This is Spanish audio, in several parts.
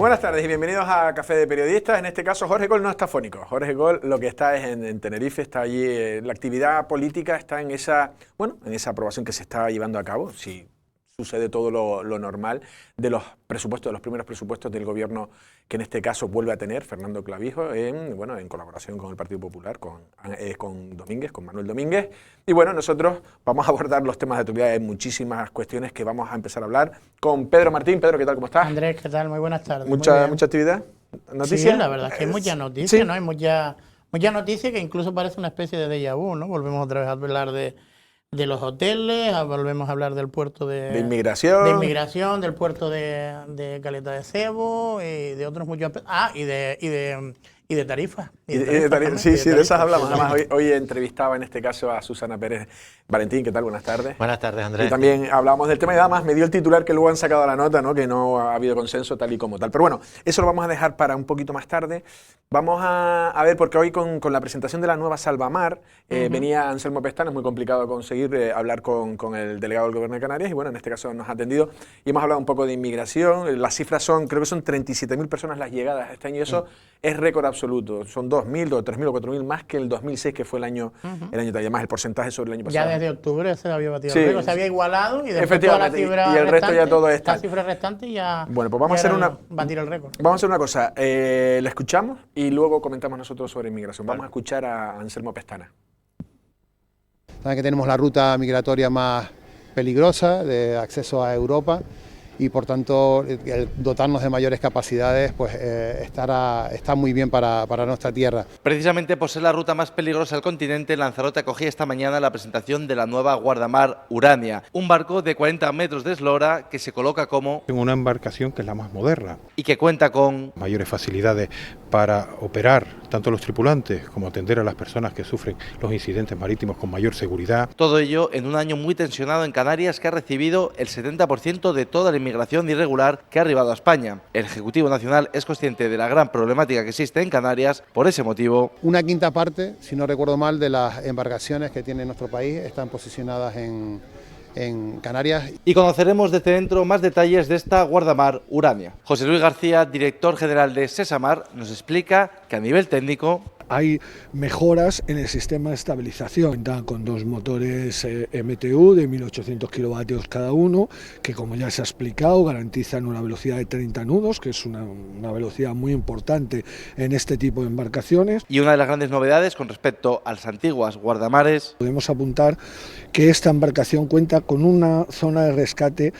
Buenas tardes y bienvenidos a Café de Periodistas. En este caso Jorge Coll no está fónico. Jorge Coll lo que está es en Tenerife, está allí. La actividad política está en esa aprobación que se está llevando a cabo. Si sucede todo lo normal de los presupuestos, de los primeros presupuestos del gobierno que en este caso vuelve a tener Fernando Clavijo en colaboración con el Partido Popular, con Domínguez, con Manuel Domínguez. Y bueno, nosotros vamos a abordar los temas de actualidad. Hay muchísimas cuestiones que vamos a empezar a hablar con Pedro Martín. Pedro, ¿qué tal? ¿Cómo estás? Andrés, ¿qué tal? Muy buenas tardes. Mucha actividad. ¿Noticias? Sí, la verdad es que hay mucha noticia, ¿sí? ¿No? Hay mucha noticia que incluso parece una especie de déjà vu, ¿no? Volvemos otra vez a hablar de los hoteles, volvemos a hablar del puerto de inmigración, del puerto de Caleta de Cebo, de otros muchos y de tarifas. Sí, de esas hablamos. Además, hoy entrevistaba en este caso a Susana Pérez Valentín. ¿Qué tal? Buenas tardes. Buenas tardes, Andrés. Y también hablábamos del tema y además me dio el titular que luego han sacado a la nota, ¿no? Que no ha habido consenso tal y como tal. Pero bueno, eso lo vamos a dejar para un poquito más tarde. Vamos a ver, porque hoy con la presentación de la nueva Salvamar venía Anselmo Pestana. Es muy complicado conseguir hablar con el delegado del Gobierno de Canarias y bueno, en este caso nos ha atendido y hemos hablado un poco de inmigración. Las cifras creo que son 37.000 personas las llegadas este año y eso es récord absoluto. Son 2.000 o 3.000 o 4.000 más que el 2006, que fue el año además el porcentaje sobre el año pasado. Ya desde octubre se había batido el récord, se había igualado y después efectivamente, toda la y el resto ya todo está. La cifra restante ya. Bueno, pues vamos a batir el récord. Vamos a hacer una cosa, la escuchamos y luego comentamos nosotros sobre inmigración. Vamos a escuchar a Anselmo Pestana. Saben que tenemos la ruta migratoria más peligrosa de acceso a Europa y por tanto el dotarnos de mayores capacidades pues está muy bien para nuestra tierra. Precisamente por ser la ruta más peligrosa del continente, Lanzarote acogía esta mañana la presentación de la nueva guardamar Urania, un barco de 40 metros de eslora que se coloca como una embarcación que es la más moderna y que cuenta con mayores facilidades para operar tanto los tripulantes como atender a las personas que sufren los incidentes marítimos con mayor seguridad. Todo ello en un año muy tensionado en Canarias, que ha recibido el 70% de toda la inmigración irregular que ha arribado a España. El Ejecutivo Nacional es consciente de la gran problemática que existe en Canarias. Por ese motivo, una quinta parte, si no recuerdo mal, de las embarcaciones que tiene nuestro país están posicionadas en Canarias. Y conoceremos desde dentro más detalles de esta guardamar Urania. José Luis García, director general de Sesamar, nos explica que a nivel técnico hay mejoras en el sistema de estabilización. Cuentan con dos motores MTU de 1800 kilovatios cada uno, que como ya se ha explicado garantizan una velocidad de 30 nudos, que es una velocidad muy importante en este tipo de embarcaciones. Y una de las grandes novedades con respecto a las antiguas guardamares, podemos apuntar que esta embarcación cuenta con una zona de rescate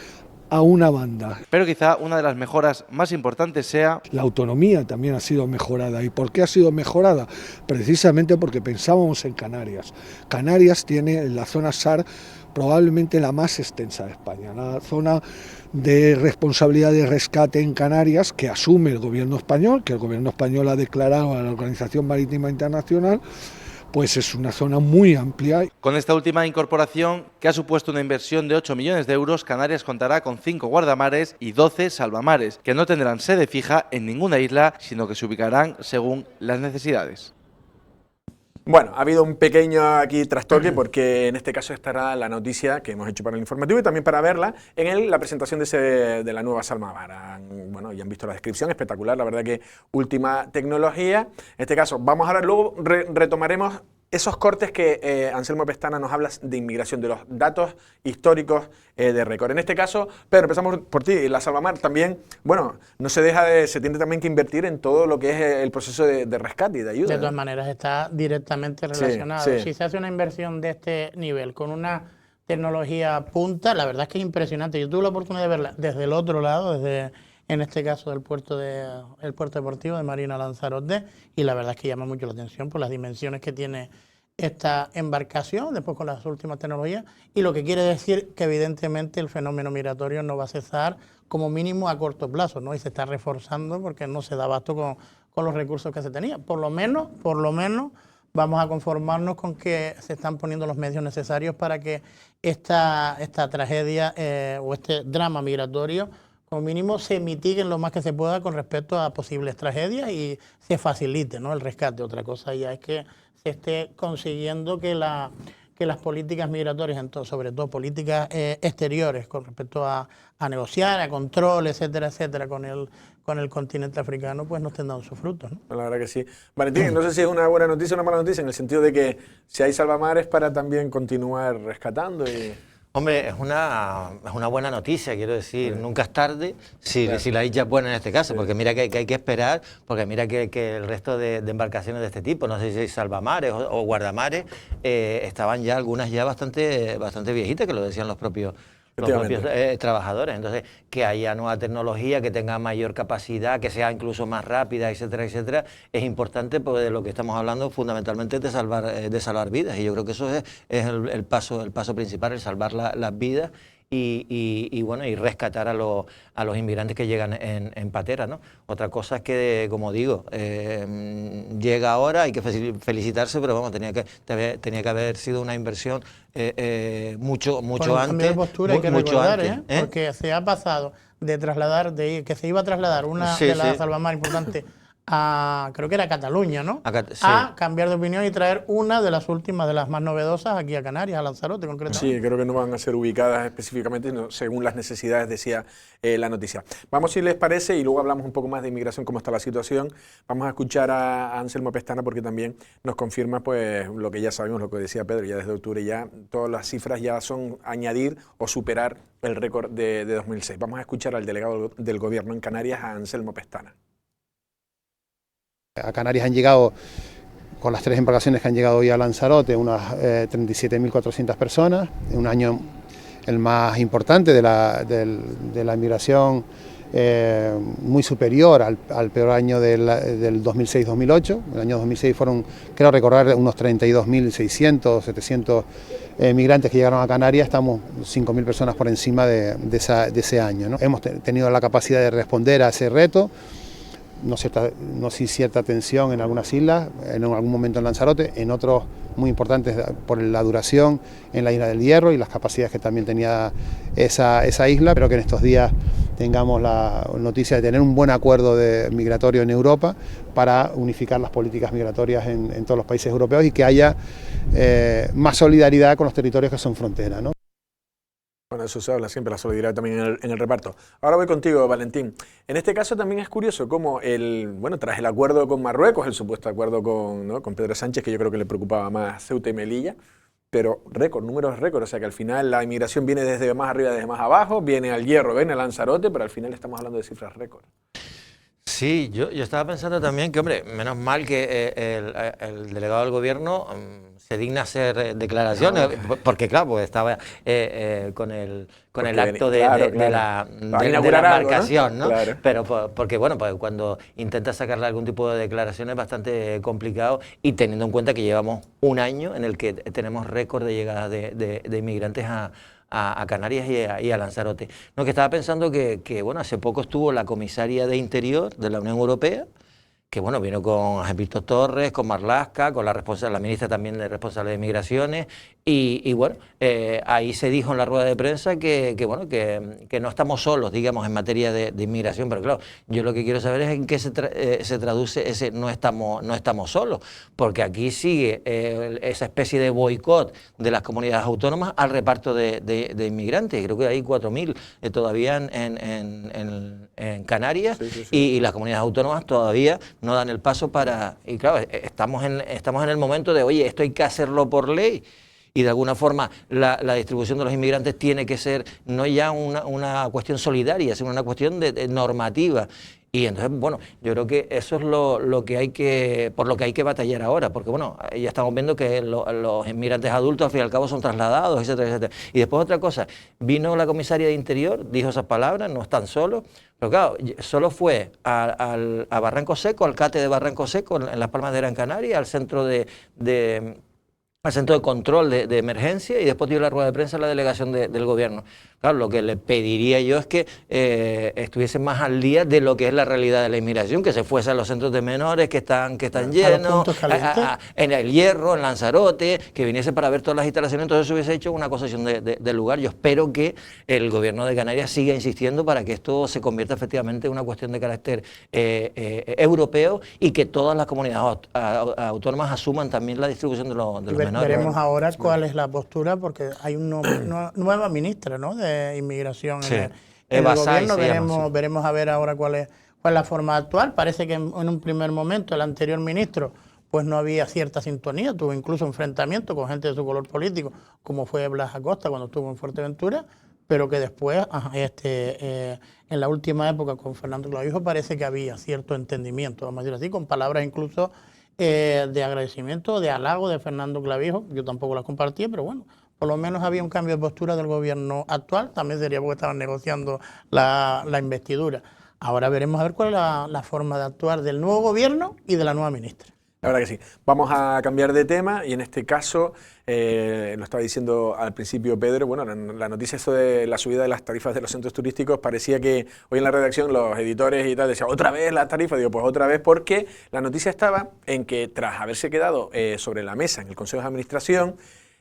a una banda. Pero quizá una de las mejoras más importantes sea la autonomía. También ha sido mejorada. ¿Y por qué ha sido mejorada? Precisamente porque pensábamos en Canarias. Canarias tiene en la zona SAR probablemente la más extensa de España, la zona de responsabilidad de rescate en Canarias que asume el gobierno español, que el gobierno español ha declarado a la Organización Marítima Internacional. Pues es una zona muy amplia. Con esta última incorporación, que ha supuesto una inversión de 8 millones de euros, Canarias contará con 5 guardamares y 12 salvamares, que no tendrán sede fija en ninguna isla, sino que se ubicarán según las necesidades. Bueno, ha habido un pequeño aquí trastoque porque en este caso estará la noticia que hemos hecho para el informativo y también para verla en la presentación de la nueva Salvamar. Bueno, ya han visto la descripción, espectacular, la verdad que última tecnología. En este caso, vamos a ver, luego retomaremos esos cortes que Anselmo Pestana nos habla de inmigración, de los datos históricos de récord. En este caso, Pedro, empezamos por ti. La Salvamar también, bueno, se tiene también que invertir en todo lo que es el proceso de rescate y de ayuda. De todas maneras, está directamente relacionado. Sí. Si se hace una inversión de este nivel con una tecnología punta, la verdad es que es impresionante. Yo tuve la oportunidad de verla desde el otro lado, en este caso el puerto deportivo de Marina Lanzarote, y la verdad es que llama mucho la atención por las dimensiones que tiene esta embarcación, después con las últimas tecnologías, y lo que quiere decir que evidentemente el fenómeno migratorio no va a cesar como mínimo a corto plazo, ¿no? Y se está reforzando porque no se da abasto con los recursos que se tenía. Por lo menos vamos a conformarnos con que se están poniendo los medios necesarios para que esta tragedia o este drama migratorio como mínimo se mitiguen lo más que se pueda con respecto a posibles tragedias y se facilite, ¿no?, el rescate. Otra cosa ya es que se esté consiguiendo que que las políticas migratorias, sobre todo políticas exteriores con respecto a negociar, a control, etcétera, etcétera, con el continente africano, pues no estén dando sus frutos, ¿no? La verdad que sí. Valentín, no sé si es una buena noticia o una mala noticia, en el sentido de que si hay salvamares para también continuar rescatando y... Hombre, es una buena noticia, quiero decir, nunca es tarde si la dicha es buena en este caso, porque mira que hay que esperar, porque mira que el resto de embarcaciones de este tipo, no sé si salvamares o guardamares, estaban ya algunas ya bastante viejitas, que lo decían los propios trabajadores. Entonces, que haya nueva tecnología, que tenga mayor capacidad, que sea incluso más rápida, etcétera, etcétera, es importante, porque de lo que estamos hablando fundamentalmente es de salvar vidas, y yo creo que eso es el paso principal, el salvar las vidas y bueno, y rescatar a los inmigrantes que llegan en patera, ¿no? Otra cosa es que, como digo, llega ahora, hay que felicitarse, pero vamos, tenía que haber sido una inversión mucho antes. Cambio de postura hay que recordar, porque se ha pasado de que se iba a trasladar una de las salvamares importantes a, creo que era Cataluña, ¿no? A cambiar de opinión y traer una de las últimas, de las más novedosas, aquí a Canarias, a Lanzarote concretamente. Sí, creo que no van a ser ubicadas específicamente, sino según las necesidades, decía la noticia. Vamos, si les parece, y luego hablamos un poco más de inmigración, cómo está la situación. Vamos a escuchar a Anselmo Pestana, porque también nos confirma pues lo que ya sabemos, lo que decía Pedro, ya desde octubre ya todas las cifras ya son añadir o superar el récord de 2006. Vamos a escuchar al delegado del Gobierno en Canarias, a Anselmo Pestana. A Canarias han llegado, con las 3 embarcaciones que han llegado hoy a Lanzarote, unas 37.400 personas, en un año el más importante de la inmigración, muy superior al peor año del 2006-2008. El año 2006 fueron, creo recordar, unos 32.600, 700 migrantes que llegaron a Canarias. Estamos 5.000 personas por encima de ese año, ¿no? Hemos tenido la capacidad de responder a ese reto. No sin cierta tensión en algunas islas, en algún momento en Lanzarote, en otros muy importantes por la duración en la isla del Hierro y las capacidades que también tenía esa isla. Espero que en estos días tengamos la noticia de tener un buen acuerdo migratorio en Europa para unificar las políticas migratorias en todos los países europeos y que haya más solidaridad con los territorios que son frontera, ¿no? Bueno, eso se habla siempre, la solidaridad también en el reparto. Ahora voy contigo, Valentín. En este caso también es curioso cómo tras el acuerdo con Marruecos, el supuesto acuerdo con Pedro Sánchez, que yo creo que le preocupaba más Ceuta y Melilla, pero números récord, o sea que al final la inmigración viene desde más arriba, desde más abajo, viene al Hierro, viene a Lanzarote, pero al final estamos hablando de cifras récord. Sí, yo estaba pensando también que, hombre, menos mal que el delegado del Gobierno se digna hacer declaraciones, porque claro, pues estaba con el acto de la embarcación, ¿no? Claro. Pero porque, bueno, pues cuando intentas sacarle algún tipo de declaración es bastante complicado, y teniendo en cuenta que llevamos un año en el que tenemos récord de llegada de inmigrantes a Canarias y a Lanzarote. No, que estaba pensando que bueno, hace poco estuvo la comisaria de Interior de la Unión Europea, que bueno, vino con Víctor Torres, con Marlaska, con la ministra también responsable de Migraciones, y bueno, ahí se dijo en la rueda de prensa que no estamos solos, digamos, en materia de inmigración, pero claro, yo lo que quiero saber es en qué se traduce ese no estamos solos, porque aquí sigue esa especie de boicot de las comunidades autónomas al reparto de inmigrantes. Creo que hay 4.000 todavía en Canarias, y las comunidades autónomas todavía no dan el paso para... Y claro, estamos en el momento de, oye, esto hay que hacerlo por ley, y de alguna forma la distribución de los inmigrantes tiene que ser no ya una cuestión solidaria, sino una cuestión de normativa. Y entonces, bueno, yo creo que eso es por lo que hay que batallar ahora, porque bueno, ya estamos viendo que los inmigrantes adultos al fin y al cabo son trasladados, etcétera, etcétera. Y después otra cosa, vino la comisaria de Interior, dijo esas palabras, no están solos, pero claro, solo fue a Barranco Seco, al CATE de Barranco Seco, en Las Palmas de Gran Canaria, al centro al centro de control de emergencia, y después dio la rueda de prensa a la delegación del Gobierno. Claro, lo que le pediría yo es que estuviesen más al día de lo que es la realidad de la inmigración, que se fuese a los centros de menores que están llenos, en el Hierro, en Lanzarote, que viniese para ver todas las instalaciones. Entonces se hubiese hecho una concesión del lugar. Yo espero que el Gobierno de Canarias siga insistiendo para que esto se convierta efectivamente en una cuestión de carácter europeo, y que todas las comunidades autónomas asuman también la distribución de los menores. ¿no? Veremos ahora cuál es la postura, porque hay una nueva ministra, ¿no?, de Inmigración Sí. en Eva el Saiz gobierno. se llama, sí. Veremos a ver ahora cuál es la forma actual. Parece que en un primer momento el anterior ministro pues no había cierta sintonía, tuvo incluso enfrentamiento con gente de su color político, como fue Blas Acosta cuando estuvo en Fuerteventura, pero que después, en la última época con Fernando Clavijo, parece que había cierto entendimiento, vamos a decir así, con palabras incluso de agradecimiento, de halago de Fernando Clavijo. Yo tampoco las compartía, pero bueno, por lo menos había un cambio de postura del gobierno actual. También sería porque estaban negociando la investidura. Ahora veremos a ver cuál es la forma de actuar del nuevo gobierno y de la nueva ministra. La verdad que sí. Vamos a cambiar de tema y en este caso, lo estaba diciendo al principio Pedro, bueno, la noticia esto de la subida de las tarifas de los centros turísticos, parecía que hoy en la redacción los editores y tal decían, ¿otra vez las tarifas? Digo, pues otra vez, porque la noticia estaba en que tras haberse quedado sobre la mesa en el Consejo de Administración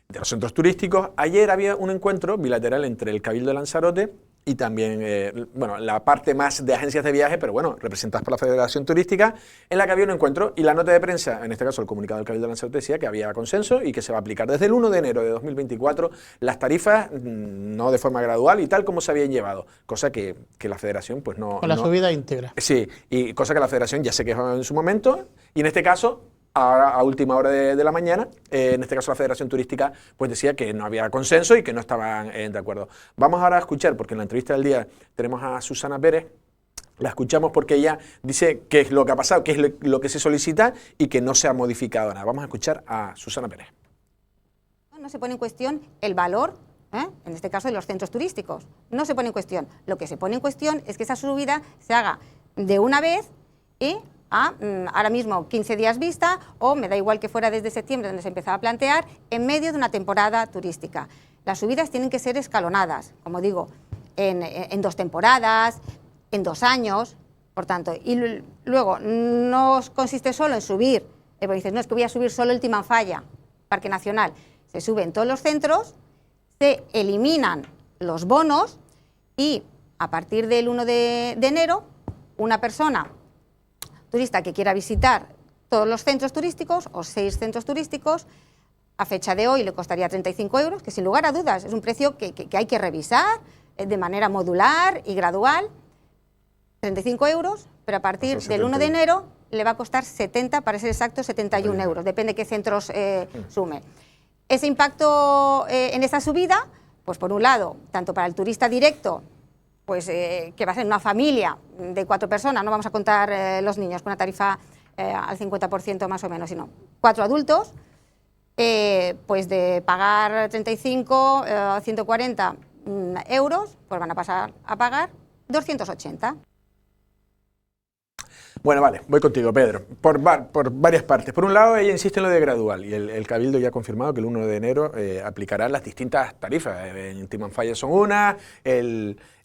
de los centros turísticos, ayer había un encuentro bilateral entre el Cabildo de Lanzarote y también, bueno, la parte más de agencias de viaje, pero bueno, representadas por la Federación Turística, en la que había un encuentro y la nota de prensa, en este caso el comunicado del Cabildo de Lanzarote, decía que había consenso y que se va a aplicar desde el 1 de enero de 2024 las tarifas, no de forma gradual y tal como se habían llevado, cosa que la Federación pues no... Con la subida íntegra. Sí, y cosa que la Federación ya se quejó en su momento y en este caso... Ahora, a última hora de la mañana, en este caso la Federación Turística, pues decía que no había consenso y que no estaban de acuerdo. Vamos ahora a escuchar, porque en la entrevista del día tenemos a Susana Pérez, la escuchamos porque ella dice qué es lo que ha pasado, qué es lo que se solicita y que no se ha modificado nada. Vamos a escuchar a Susana Pérez. No se pone en cuestión el valor, en este caso de los centros turísticos, no se pone en cuestión. Lo que se pone en cuestión es que esa subida se haga de una vez y... ahora mismo 15 días vista, o me da igual que fuera desde septiembre donde se empezaba a plantear, en medio de una temporada turística. Las subidas tienen que ser escalonadas, como digo, en 2 temporadas, en 2 años, por tanto, y luego no consiste solo en subir, porque dices, no, es que voy a subir solo el Timanfaya, Parque Nacional, se suben todos los centros, se eliminan los bonos y a partir del 1 de enero, una persona turista que quiera visitar todos los centros turísticos o 6 centros turísticos, a fecha de hoy le costaría 35 euros, que sin lugar a dudas es un precio que hay que revisar de manera modular y gradual, 35 euros, pero a partir del 1 de enero le va a costar 70, para ser exacto, 71 euros, depende de qué centros sume. Ese impacto en esa subida, pues por un lado, tanto para el turista directo, pues que va a ser una familia de 4 personas, no vamos a contar los niños con una tarifa al 50% más o menos, sino 4 adultos, pues de pagar 35, 140 euros, pues van a pasar a pagar 280. Bueno, vale, voy contigo, Pedro, por varias partes. Por un lado, ella insiste en lo de gradual y el Cabildo ya ha confirmado que el 1 de enero aplicará las distintas tarifas. En Timanfaya son unas,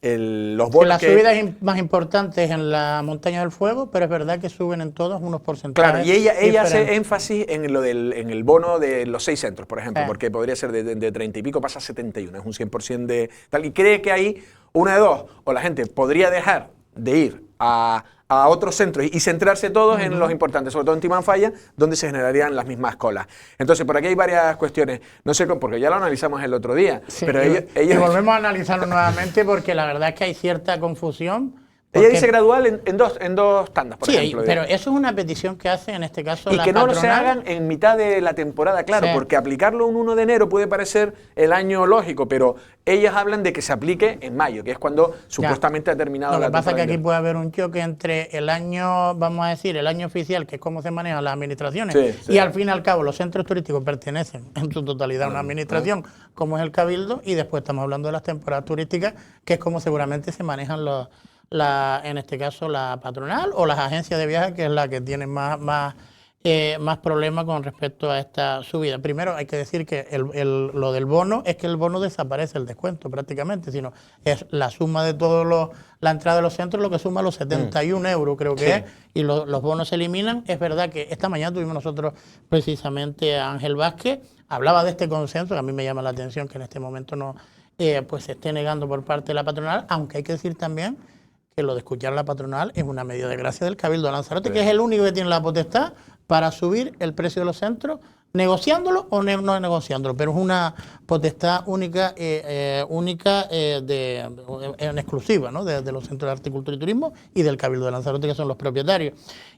los bonos las subidas más importantes en la Montaña del Fuego, pero es verdad que suben en todos unos porcentajes. Claro, y ella hace énfasis en en el bono de los 6 centros, por ejemplo, porque podría ser de 30 y pico, pasa a 71, es un 100% de tal. Y cree que ahí, una de dos, o la gente podría dejar de ir a otros centros y centrarse todos en los importantes, sobre todo en Timanfaya, donde se generarían las mismas colas. Entonces, por aquí hay varias cuestiones, no sé, porque ya lo analizamos el otro día, sí, pero y volvemos a analizarlo nuevamente porque la verdad es que hay cierta confusión. Ella dice gradual en dos tandas, por ejemplo. Sí, pero eso es una petición que hace en este caso la patronal. Y que no se hagan en mitad de la temporada, claro, porque aplicarlo un 1 de enero puede parecer el año lógico, pero ellas hablan de que se aplique en mayo, que es cuando supuestamente ha terminado la temporada. Lo que pasa es que aquí puede haber un choque entre el año, vamos a decir, el año oficial, que es cómo se manejan las administraciones, y al fin y al cabo los centros turísticos pertenecen en su totalidad a una administración, como es el Cabildo, y después estamos hablando de las temporadas turísticas, que es como seguramente se manejan en este caso la patronal o las agencias de viajes, que es la que tiene más problemas con respecto a esta subida. Primero hay que decir que lo del bono es que el bono desaparece, el descuento prácticamente, sino es la suma de toda la entrada de los centros lo que suma los 71 euros creo que es, y los bonos se eliminan. Es verdad que esta mañana tuvimos nosotros precisamente a Ángel Vázquez, hablaba de este consenso, que a mí me llama la atención que en este momento no pues se esté negando por parte de la patronal, aunque hay que decir también que lo de escuchar a la patronal es una medida de gracia del Cabildo de Lanzarote, que es el único que tiene la potestad para subir el precio de los centros negociándolo o no negociándolo, pero es una potestad única, en exclusiva, ¿no? de los centros de arte, cultura y turismo y del Cabildo de Lanzarote, que son los propietarios.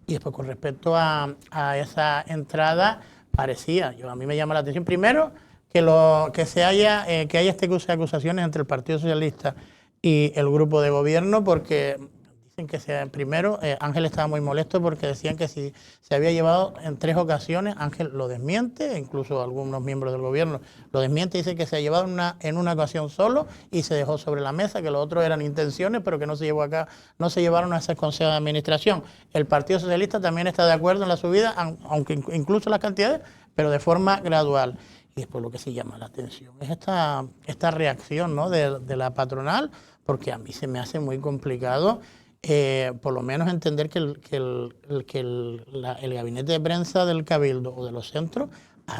Y después, con respecto a esa entrada, a mí me llama la atención primero que haya este cruce de acusaciones entre el Partido Socialista y el grupo de gobierno, porque dicen que primero Ángel estaba muy molesto porque decían que si se había llevado en 3 ocasiones, Ángel lo desmiente, incluso algunos miembros del gobierno lo desmiente, dice que se ha llevado en una ocasión solo y se dejó sobre la mesa, que lo otro eran intenciones, pero que no se llevaron a ese consejo de administración. El Partido Socialista también está de acuerdo en la subida, aunque incluso las cantidades, pero de forma gradual. Y después lo que se llama la atención es esta reacción, ¿no? de la patronal, porque a mí se me hace muy complicado por lo menos entender que el gabinete de prensa del Cabildo o de los centros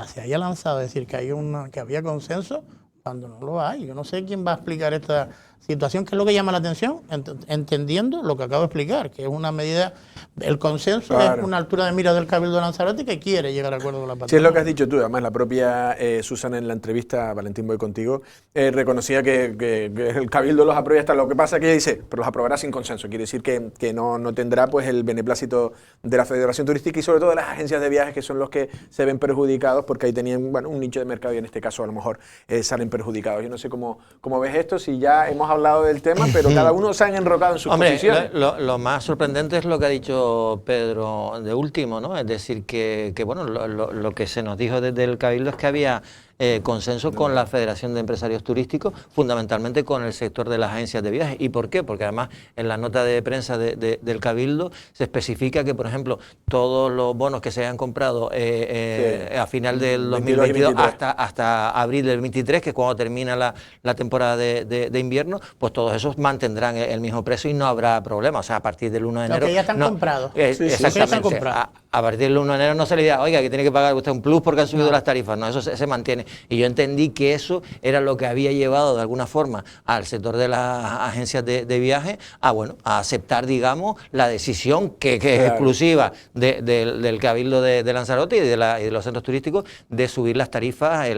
se haya lanzado a decir que había consenso cuando no lo hay. Yo no sé quién va a explicar esta situación, que es lo que llama la atención, entendiendo lo que acabo de explicar, que es una medida, el consenso es una altura de mira del Cabildo de Lanzarote que quiere llegar a acuerdo con la patronal. Sí, es lo que has dicho tú. Además, la propia Susana en la entrevista, Valentín, voy contigo, reconocía que el Cabildo los aprueba hasta. Lo que pasa que ella dice, pero los aprobará sin consenso. Quiere decir que no tendrá pues el beneplácito de la Federación Turística y sobre todo de las agencias de viajes, que son los que se ven perjudicados porque ahí tenían un nicho de mercado y en este caso a lo mejor salen perjudicados. Yo no sé cómo ves esto, si ya hemos hablado del tema, pero cada uno se han enrocado en sus posiciones. Lo más sorprendente es lo que ha dicho Pedro de último, ¿no? Es decir, que bueno, lo que se nos dijo desde el Cabildo es que había consenso con la Federación de Empresarios Turísticos, fundamentalmente con el sector de las agencias de viajes. ¿Y por qué? Porque además en la nota de prensa del Cabildo se especifica que, por ejemplo, todos los bonos que se hayan comprado a final del 2022 hasta abril del 23, que es cuando termina la temporada de invierno, pues todos esos mantendrán el mismo precio y no habrá problema. O sea, a partir del 1 de enero... Los que ya están comprados. Exactamente. A partir del 1 de enero no se le dirá, oiga, que tiene que pagar usted un plus porque han subido las tarifas. No, eso se mantiene. Y yo entendí que eso era lo que había llevado de alguna forma al sector de las agencias de viaje a aceptar, digamos, la decisión que es exclusiva del Cabildo de Lanzarote y de los centros turísticos de subir las tarifas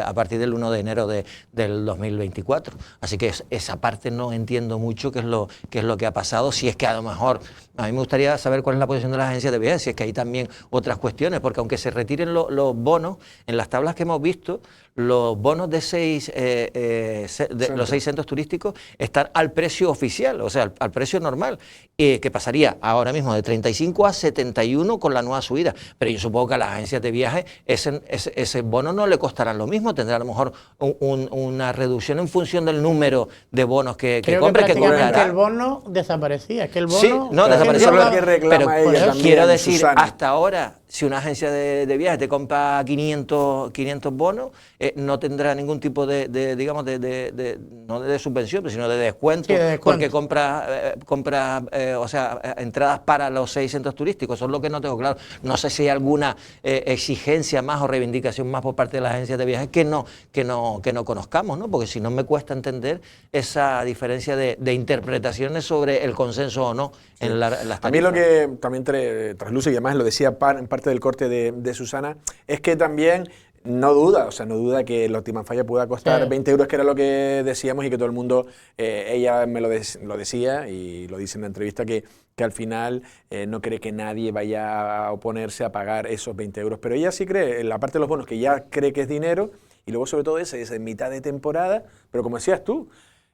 a partir del 1 de enero del 2024. Así que esa parte no entiendo mucho qué es lo que ha pasado, si es que a lo mejor... A mí me gustaría saber cuál es la posición de las agencias de viajes, si es que hay también otras cuestiones, porque aunque se retiren los bonos, en las tablas que hemos visto, los bonos de los 6 centros turísticos están al precio oficial, o sea, al precio normal, que pasaría ahora mismo de 35 a 71 con la nueva subida. Pero yo supongo que a las agencias de viajes ese bono no le costará lo mismo, tendrá a lo mejor una reducción en función del número de bonos que compre, que comprará. El bono desaparecía, es que el bono... Sí, no, desaparecía. Pero quiero decir, Susana, hasta ahora, si una agencia de viajes te compra 500 bonos, no tendrá ningún tipo de no de subvención, sino de descuento, porque compra entradas para los 6 centros turísticos. Eso es lo que no tengo claro. No sé si hay alguna exigencia más o reivindicación más por parte de las agencias de viajes que no conozcamos, ¿no? Porque si no me cuesta entender esa diferencia de interpretaciones sobre el consenso o no en las tarifas. A mí lo que también trasluce, y además lo decía en parte del corte de Susana, es que también no duda que el Optiman Falla pueda costar 20 euros, que era lo que decíamos y que todo el mundo, ella me lo decía y lo dice en la entrevista, que al final no cree que nadie vaya a oponerse a pagar esos 20 euros. Pero ella sí cree, en la parte de los bonos, que ya cree que es dinero, y luego sobre todo ese en mitad de temporada, pero como decías tú,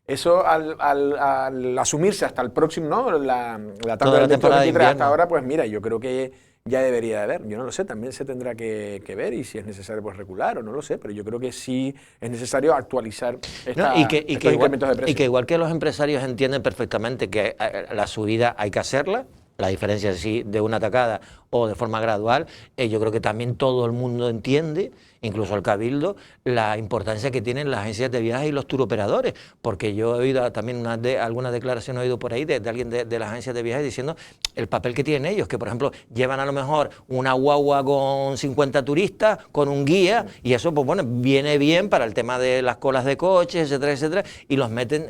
eso al asumirse hasta el próximo, ¿no? La tabla del 2023 hasta ahora, pues mira, yo creo que ya debería de haber. Yo no lo sé, también se tendrá que ver y si es necesario pues recular o no lo sé, pero yo creo que sí es necesario actualizar estos incrementos de precios. Y que igual que los empresarios entienden perfectamente que la subida hay que hacerla, la diferencia es si de una tacada o de forma gradual, yo creo que también todo el mundo entiende incluso al Cabildo, la importancia que tienen las agencias de viajes y los turoperadores, porque yo he oído también algunas declaraciones, he oído por ahí de alguien de las agencias de viajes diciendo el papel que tienen ellos, que por ejemplo llevan a lo mejor una guagua con 50 turistas, con un guía, y eso pues bueno, viene bien para el tema de las colas de coches, etcétera, etcétera, y los meten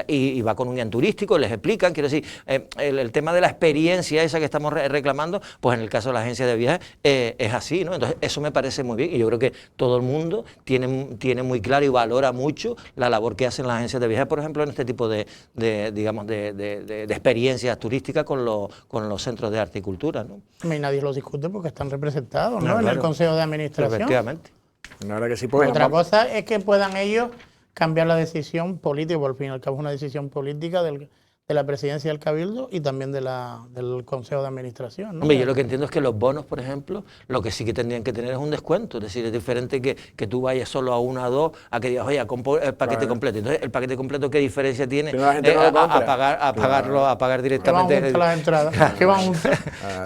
y va con un guía turístico, les explican, quiero decir, el tema de la experiencia esa que estamos reclamando, pues en el caso de la agencia de viajes es así, ¿no? Entonces eso me parece muy bien y yo creo que todo el mundo tiene muy claro y valora mucho la labor que hacen las agencias de viajes, por ejemplo, en este tipo de experiencias turísticas con los centros de arte y cultura, ¿no? Y nadie los discute porque están representados, ¿no? Claro. En el Consejo de Administración. Efectivamente. La verdad que sí, pues, Otra cosa es que puedan ellos cambiar la decisión política, por fin y al cabo es una decisión política de la presidencia del Cabildo y también del Consejo de Administración, ¿no? Hombre, yo lo que entiendo es que los bonos, por ejemplo, lo que sí que tendrían que tener es un descuento. Es decir, es diferente que tú vayas solo a una o dos, a que digas, oye, compro el paquete completo. Entonces, ¿el paquete completo qué diferencia tiene la gente no lo compra. a pagar directamente? Que van juntas las entradas. Que van juntas.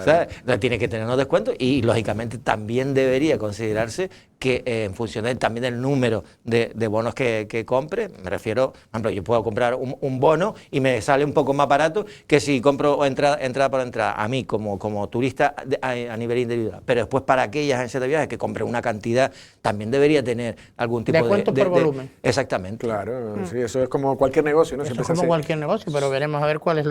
¿Sabes? Entonces, tiene que tener unos descuentos y, lógicamente, también debería considerarse que en función también del número de bonos que compre, me refiero, por ejemplo, yo puedo comprar un bono y me sale un poco más barato que si compro entrada por entrada, a mí como turista a nivel individual. Pero después para aquellas agencias de viajes que compren una cantidad, también debería tener algún tipo de... Descuentos por volumen. Exactamente. Claro, sí, eso es como cualquier negocio, ¿no? Eso Siempre es se como hace. cualquier negocio, pero veremos a ver cuál es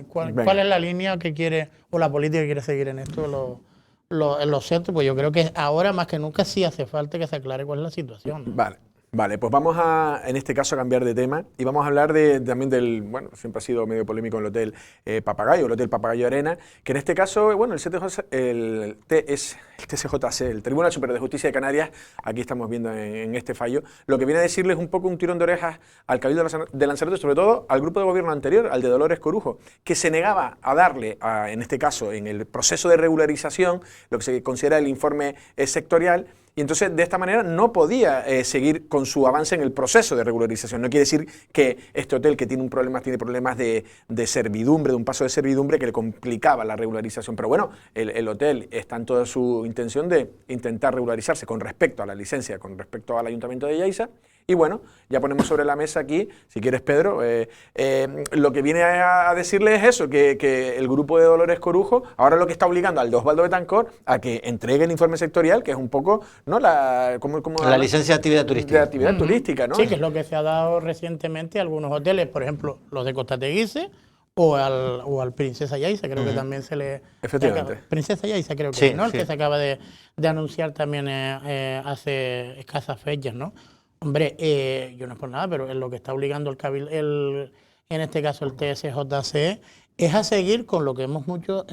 cuál es la línea que quiere o la política que quiere seguir en esto en los centros, pues yo creo que ahora más que nunca sí hace falta que se aclare cuál es la situación, ¿no? Vale, pues vamos en este caso, a cambiar de tema y vamos a hablar también del, bueno, siempre ha sido medio polémico el Hotel Papagayo, el Hotel Papagayo Arena, que en este caso, bueno, el TSJC, el Tribunal Superior de Justicia de Canarias, aquí estamos viendo en este fallo, lo que viene a decirles un poco un tirón de orejas al Cabildo de Lanzarote, sobre todo al grupo de gobierno anterior, al de Dolores Corujo, que se negaba a darle, en este caso, en el proceso de regularización, lo que se considera el informe sectorial. Y entonces, de esta manera, no podía seguir con su avance en el proceso de regularización. No quiere decir que este hotel, que tiene problemas de servidumbre, de un paso de servidumbre que le complicaba la regularización. Pero bueno, el hotel está en toda su intención de intentar regularizarse con respecto a la licencia, con respecto al Ayuntamiento de Yaiza. Y bueno, ya ponemos sobre la mesa aquí, si quieres, Pedro, lo que viene a decirle es eso, que el grupo de Dolores Corujo ahora lo que está obligando al de Osvaldo Betancor a que entregue el informe sectorial, que es un poco, ¿no? La licencia de actividad turística. De actividad turística, ¿no? Sí, que es lo que se ha dado recientemente a algunos hoteles, por ejemplo, los de Costa Teguise o al Princesa Yaiza, creo que también se le... Efectivamente. Princesa Yaiza creo que sí, ¿no? El sí. que se acaba de anunciar también hace escasas fechas, ¿no? Hombre, yo no es por nada, pero lo que está obligando el Cabildo, en este caso el TSJC, es a seguir con lo que hemos dicho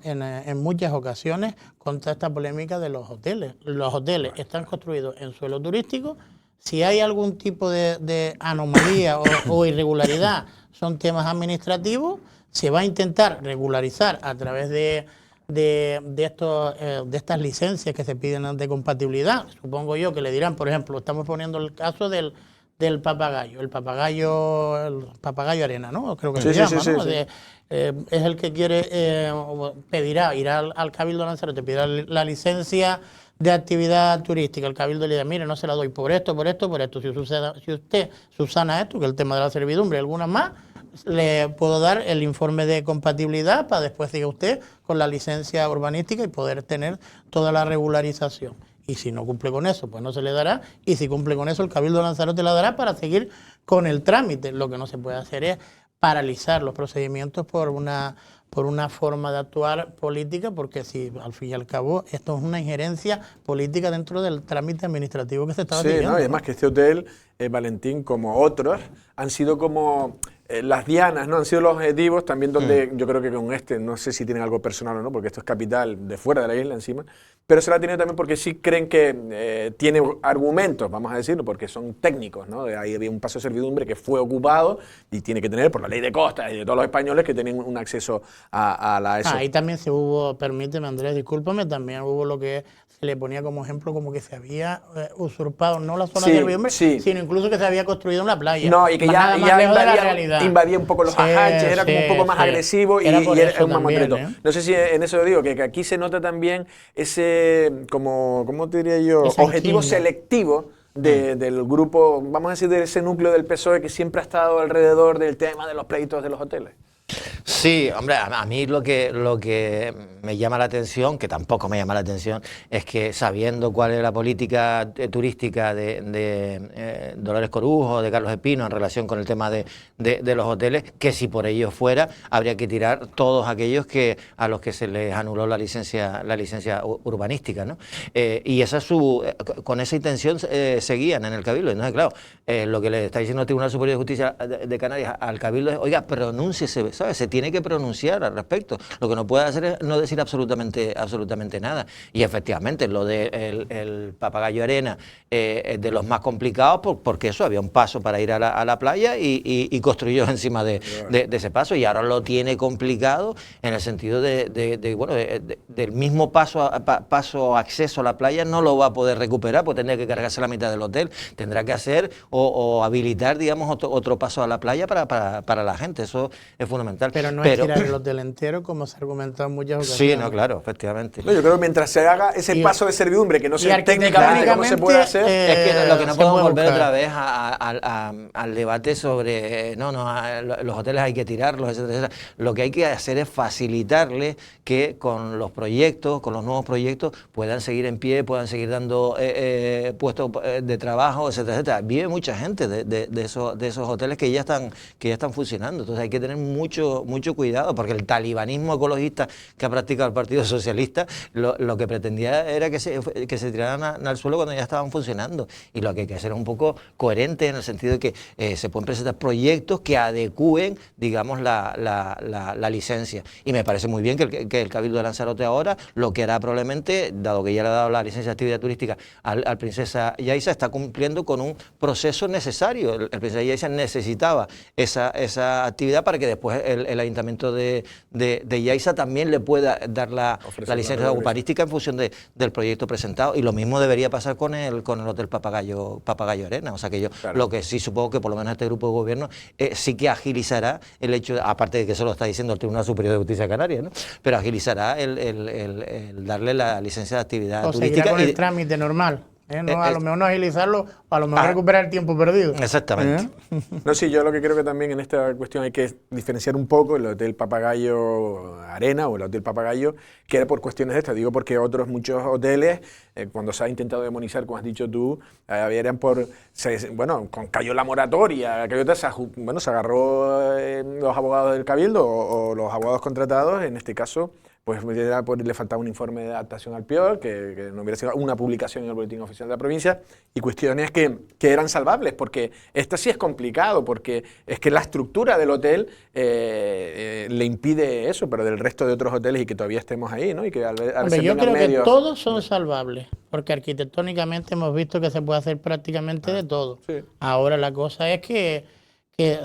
en muchas ocasiones contra esta polémica de los hoteles. Los hoteles están construidos en suelo turístico. Si hay algún tipo de anomalía o irregularidad, son temas administrativos. Se va a intentar regularizar a través de estas licencias que se piden de compatibilidad. Supongo yo que le dirán, por ejemplo, estamos poniendo el caso del papagayo, el papagayo Arena, ¿no? Creo que se llama, ¿no? Sí. Es el que quiere, irá al Cabildo de Lanzarote, pedirá la licencia de actividad turística. El Cabildo le dirá, mire, no se la doy por esto. Si usted subsana esto, que es el tema de la servidumbre y algunas más, le puedo dar el informe de compatibilidad para después, diga usted, con la licencia urbanística y poder tener toda la regularización. Y si no cumple con eso, pues no se le dará. Y si cumple con eso, el Cabildo de Lanzarote la dará para seguir con el trámite. Lo que no se puede hacer es paralizar los procedimientos por una forma de actuar política, porque si al fin y al cabo esto es una injerencia política dentro del trámite administrativo que se estaba siguiendo. Sí, ¿no? Y además que este hotel, Valentín, como otros, han sido como las dianas, ¿no? Han sido los objetivos también donde yo creo que con no sé si tienen algo personal o no, porque esto es capital de fuera de la isla encima, pero se la ha tenido también porque sí creen que tiene argumentos, vamos a decirlo, porque son técnicos, ¿no? Ahí había un paso de servidumbre que fue ocupado y tiene que tener por la ley de costas y de todos los españoles que tienen un acceso a la ESO. Ahí también se permíteme Andrés, discúlpame, también hubo lo que se le ponía como ejemplo como que se había usurpado no la zona de servidumbre, sino incluso que se había construido una playa. No, y que ya lejos de la realidad. invadía un poco los ajanches, era como un poco más agresivo y era un mamotreto. No sé si en eso digo, que aquí se nota también ese, como, ¿cómo te diría yo? Objetivo selectivo del grupo, vamos a decir, de ese núcleo del PSOE que siempre ha estado alrededor del tema de los pleitos de los hoteles. Sí, hombre, a mí lo que me llama la atención, que tampoco me llama la atención, es que sabiendo cuál es la política turística de Dolores Corujo, de Carlos Espino en relación con el tema de los hoteles, que si por ello fuera, habría que tirar todos aquellos a los que se les anuló la licencia urbanística, ¿no? Y esa es con esa intención seguían en el Cabildo. Entonces, claro, lo que le está diciendo el Tribunal Superior de Justicia de Canarias al Cabildo es, oiga, pronúnciese, ¿sabes? Se tiene que pronunciar al respecto. Lo que no puede hacer es no decir absolutamente nada. Y efectivamente, lo del el Papagayo Arena, de los más complicados, porque eso, había un paso para ir a la playa y construyó encima de ese paso, y ahora lo tiene complicado en el sentido del mismo paso acceso a la playa, no lo va a poder recuperar, porque tendría que cargarse la mitad del hotel, tendrá que hacer o habilitar, digamos, otro paso a la playa para la gente. Eso es fundamental. Pero no es tirar el hotel entero, como se ha argumentado en muchas ocasiones. Sí, no, claro, efectivamente. No, yo creo que mientras se haga ese paso de servidumbre, que no sé técnicamente cómo se puede hacer, es que lo que no podemos volver otra vez al debate sobre los hoteles hay que tirarlos, etcétera, etcétera. Lo que hay que hacer es facilitarles que con los nuevos proyectos, puedan seguir en pie, puedan seguir dando puestos de trabajo, etcétera, etcétera. Vive mucha gente de esos hoteles que ya están funcionando. Entonces hay que tener mucho cuidado, porque el talibanismo ecologista que ha practicado el Partido Socialista, lo que pretendía era que se tiraran al suelo cuando ya estaban funcionando. Y lo que hay que hacer es un poco coherente, en el sentido de que se pueden presentar proyectos que adecúen, digamos, la licencia. Y me parece muy bien que el Cabildo de Lanzarote ahora, lo que hará probablemente, dado que ya le ha dado la licencia de actividad turística al Princesa Yaiza, está cumpliendo con un proceso necesario. El Princesa Yaiza necesitaba esa actividad para que después el Ayuntamiento de Yaiza también le pueda dar la licencia urbanística en función del proyecto presentado. Y lo mismo debería pasar con el Hotel Papagayo Arena. O sea que yo lo que sí supongo que por lo menos este grupo de gobierno sí que agilizará el hecho, aparte de que eso lo está diciendo el Tribunal Superior de Justicia de Canarias, ¿no? Pero agilizará el darle la licencia de actividad turística. Con el trámite normal. A lo mejor no agilizarlo, o a lo mejor recuperar el tiempo perdido. Exactamente. No, sí, yo lo que creo que también en esta cuestión hay que diferenciar un poco el Hotel Papagayo Arena o el Hotel Papagayo, que era por cuestiones de estas. Digo porque muchos hoteles, cuando se ha intentado demonizar, como has dicho tú, eran cayó la moratoria, se agarró los abogados del Cabildo o los abogados contratados, en este caso, pues le faltaba un informe de adaptación al PIOR, que no hubiera sido una publicación en el Boletín Oficial de la Provincia, y cuestiones que eran salvables, porque esto sí es complicado, porque es que la estructura del hotel le impide eso, pero del resto de otros hoteles y que todavía estemos ahí, ¿no? Y que yo creo que todos son salvables, porque arquitectónicamente hemos visto que se puede hacer prácticamente de todo. Sí. Ahora la cosa es que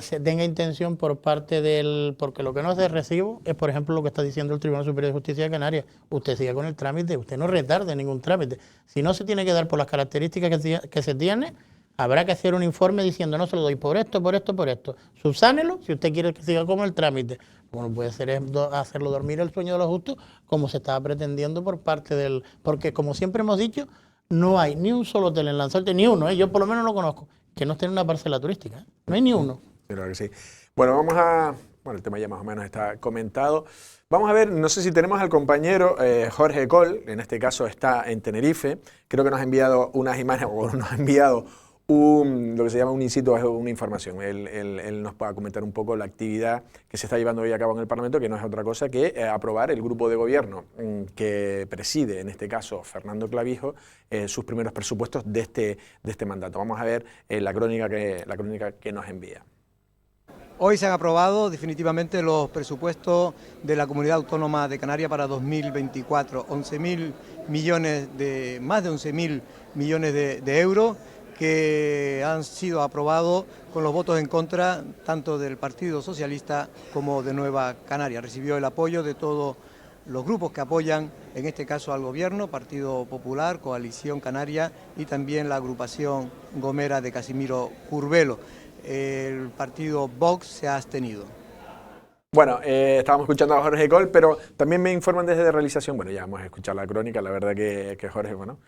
se tenga intención por parte porque lo que no es de recibo es, por ejemplo, lo que está diciendo el Tribunal Superior de Justicia de Canarias. Usted siga con el trámite, usted no retarde ningún trámite. Si no se tiene que dar por las características que se tiene, habrá que hacer un informe diciendo, no se lo doy por esto. Subsánelo si usted quiere que siga como el trámite. Bueno, puede ser hacerlo dormir el sueño de los justos, como se estaba pretendiendo por parte porque como siempre hemos dicho, no hay ni un solo hotel en Lanzarote, ni uno, yo por lo menos no conozco, que no esté en una parcela turística. No hay ni uno. Claro que sí. Bueno, el tema ya más o menos está comentado. Vamos a ver, no sé si tenemos al compañero Jorge Col, en este caso está en Tenerife. Creo que nos ha enviado unas imágenes, o nos ha enviado lo que se llama un in situ, es una información. Él nos va a comentar un poco la actividad que se está llevando hoy a cabo en el Parlamento, que no es otra cosa que aprobar el grupo de gobierno que preside, en este caso, Fernando Clavijo, sus primeros presupuestos de este mandato. Vamos a ver la crónica que nos envía. Hoy se han aprobado definitivamente los presupuestos de la Comunidad Autónoma de Canarias para 2024, más de 11.000 millones de euros, que han sido aprobados con los votos en contra tanto del Partido Socialista como de Nueva Canarias. Recibió el apoyo de todos los grupos que apoyan, en este caso al Gobierno, Partido Popular, Coalición Canaria y también la agrupación gomera de Casimiro Curvelo. el partido Vox se ha abstenido. Bueno, estábamos escuchando a Jorge Coll, pero también me informan desde realización, bueno, ya vamos a escuchar la crónica, la verdad que Jorge, bueno,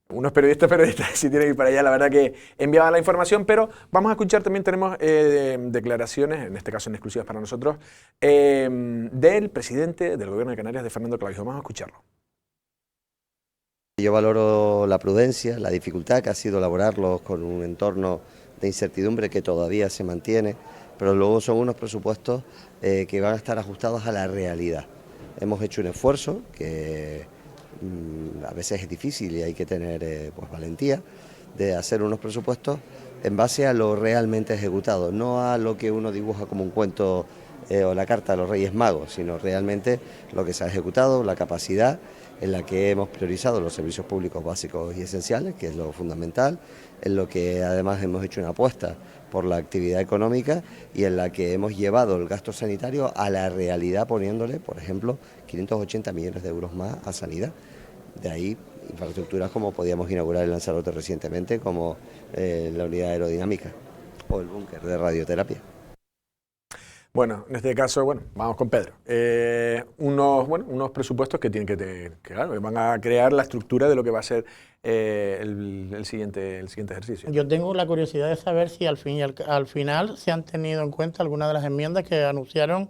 unos periodistas, si tienen que ir para allá, la verdad que enviaba la información, pero vamos a escuchar, también tenemos declaraciones, en este caso en exclusivas para nosotros, del presidente del Gobierno de Canarias, de Fernando Clavijo. Vamos a escucharlo. Yo valoro la prudencia, la dificultad que ha sido elaborarlos con un entorno de incertidumbre que todavía se mantiene, pero luego son unos presupuestos que van a estar ajustados a la realidad. Hemos hecho un esfuerzo que a veces es difícil y hay que tener pues valentía de hacer unos presupuestos en base a lo realmente ejecutado, no a lo que uno dibuja como un cuento o la carta de los Reyes Magos, sino realmente lo que se ha ejecutado, la capacidad en la que hemos priorizado los servicios públicos básicos y esenciales, que es lo fundamental, en lo que además hemos hecho una apuesta por la actividad económica y en la que hemos llevado el gasto sanitario a la realidad poniéndole, por ejemplo, 580 millones de euros más a sanidad. De ahí infraestructuras como podíamos inaugurar en Lanzarote recientemente, como la unidad aerodinámica o el búnker de radioterapia. Bueno, en este caso, bueno, vamos con Pedro. Unos presupuestos que tienen claro, que van a crear la estructura de lo que va a ser el siguiente ejercicio. Yo tengo la curiosidad de saber si al final se han tenido en cuenta algunas de las enmiendas que anunciaron,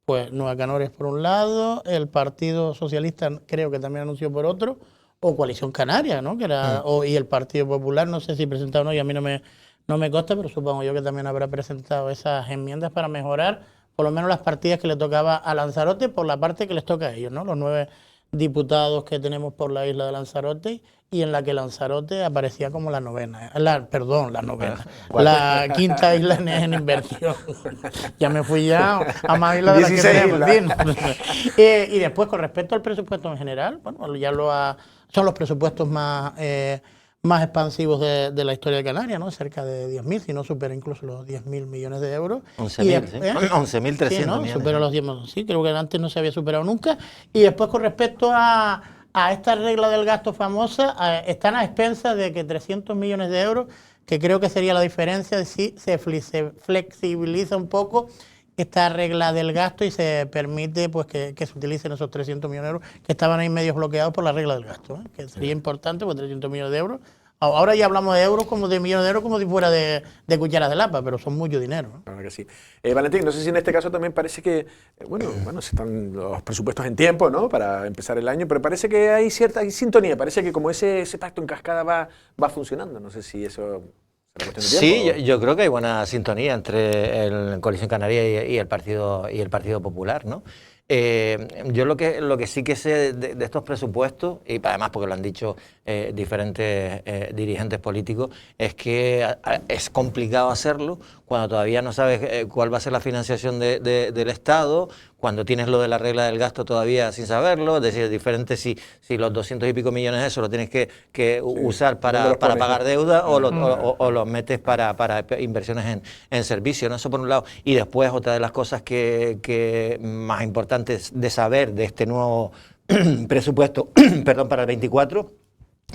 pues Nueva Canarias por un lado, el Partido Socialista creo que también anunció por otro, o Coalición Canaria, ¿no? Que era, y el Partido Popular, no sé si presentaron o no, y a mí no me consta, pero supongo yo que también habrá presentado esas enmiendas para mejorar por lo menos las partidas que le tocaba a Lanzarote por la parte que les toca a ellos, ¿no? Los 9 diputados que tenemos por la isla de Lanzarote, y en la que Lanzarote aparecía como la novena, la quinta isla en inversión. Ya me fui a más islas de las que tenemos. Y después, con respecto al presupuesto en general, bueno, son los presupuestos más expansivos de la historia de Canarias, ¿no? Cerca de 10.000, si no supera incluso los 10.000 millones de euros. 11.000, ¿sí? 11.300 sí, ¿no? millones. Supera los 10.000, sí, creo que antes no se había superado nunca. Y después, con respecto a esta regla del gasto famosa, están a expensas de que 300 millones de euros, que creo que sería la diferencia si se flexibiliza un poco esta regla del gasto y se permite pues que se utilicen esos 300 millones de euros que estaban ahí medio bloqueados por la regla del gasto, que sería importante, pues 300 millones de euros. Ahora ya hablamos de euros como de millones de euros como si fuera de cucharas de lapa, pero son mucho dinero, ¿no? Claro que sí. Valentín, no sé si en este caso también parece que, bueno, se están los presupuestos en tiempo, ¿no? Para empezar el año, pero parece que hay cierta sintonía, parece que como ese pacto en cascada va funcionando, no sé si eso... Sí, yo creo que hay buena sintonía entre el Coalición Canaria y el Partido Popular, ¿no? Yo lo que sí que sé de estos presupuestos, y además porque lo han dicho diferentes dirigentes políticos, es que es complicado hacerlo cuando todavía no sabes cuál va a ser la financiación del Estado, cuando tienes lo de la regla del gasto todavía sin saberlo, es decir, es diferente si los 200 y pico millones de eso lo tienes que usar para pagar deuda o los metes para inversiones en servicios, ¿no? Eso por un lado. Y después otra de las cosas que más importantes de saber de este nuevo presupuesto perdón, para el 24,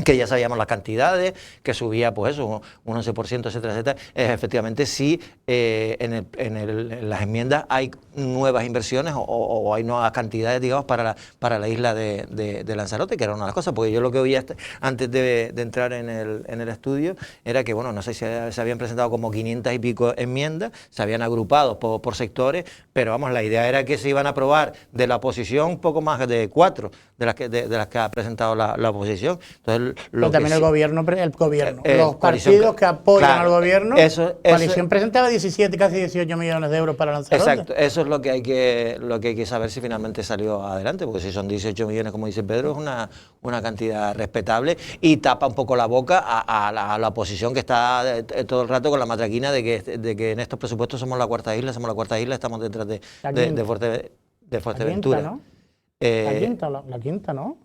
que ya sabíamos las cantidades, que subía pues eso, un 11%, etcétera, etcétera, es efectivamente si en las enmiendas hay nuevas inversiones o hay nuevas cantidades, digamos, para la isla de Lanzarote, que era una de las cosas, porque yo lo que oía antes de entrar en el estudio era que, bueno, no sé si se habían presentado como 500 y pico enmiendas, se habían agrupado por sectores, pero vamos, la idea era que se iban a aprobar de la oposición poco más de 4 de las que ha presentado la oposición. Entonces, pero también el gobierno, los partidos que apoyan al gobierno, Coalición presentaba 17, casi 18 millones de euros para Lanzarote. Exacto, eso es lo que hay que saber si finalmente salió adelante, porque si son 18 millones, como dice Pedro, es una cantidad respetable y tapa un poco la boca a la oposición que está todo el rato con la matraquina de que en estos presupuestos somos la cuarta isla, estamos detrás de Fuerteventura. La quinta, ¿no?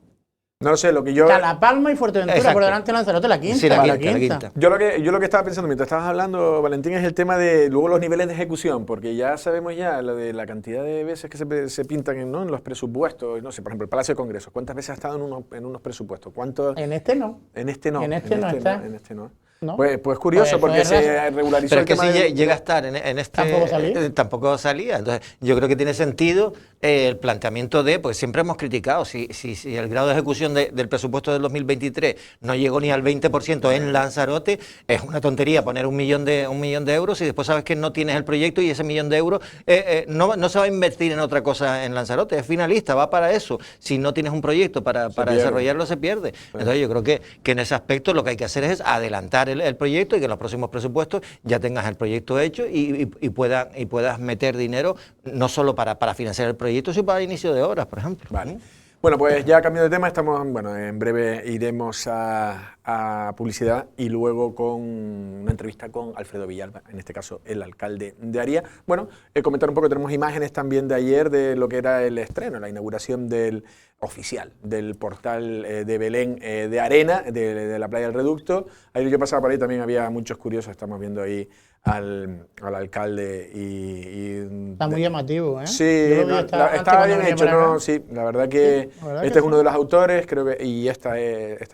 No lo sé, lo que yo... La Palma y Fuerteventura, exacto, por delante de Lanzarote, la quinta. Sí, la quinta. Yo lo que estaba pensando mientras estabas hablando, Valentín, es el tema de luego los niveles de ejecución, porque ya sabemos ya lo de la cantidad de veces que se pintan en los presupuestos, no sé, por ejemplo, el Palacio de Congresos, ¿cuántas veces ha estado en unos presupuestos? ¿Cuántos? En este no. En este no. En este no está. En este no. ¿no? Pues curioso, Pues porque eso es se regularizó Pero el es que tema si llega a estar en este... Tampoco salía. Entonces, yo creo que tiene sentido el planteamiento de, pues siempre hemos criticado, si el grado de ejecución del presupuesto del 2023 no llegó ni al 20% en Lanzarote, es una tontería poner un millón de euros y después sabes que no tienes el proyecto y ese millón de euros no se va a invertir en otra cosa en Lanzarote, es finalista, va para eso. Si no tienes un proyecto para desarrollarlo, se pierde. Entonces, yo creo que en ese aspecto lo que hay que hacer es adelantar el proyecto y que en los próximos presupuestos ya tengas el proyecto hecho y puedas meter dinero no solo para financiar el proyecto, sino para inicio de obras, por ejemplo. Vale. Bueno, pues ya cambiando de tema, en breve iremos a publicidad y luego con una entrevista con Alfredo Villalba, en este caso el alcalde de Aria. Bueno, comentar un poco, tenemos imágenes también de ayer de lo que era el estreno, la inauguración del oficial del portal de Belén de arena, de la playa del Reducto. Ayer yo pasaba por ahí, también había muchos curiosos, estamos viendo ahí al alcalde y está muy llamativo, ¿eh? Sí, estaba bien hecho, ¿no? Sí, la verdad que este es uno de los autores, creo que, y esta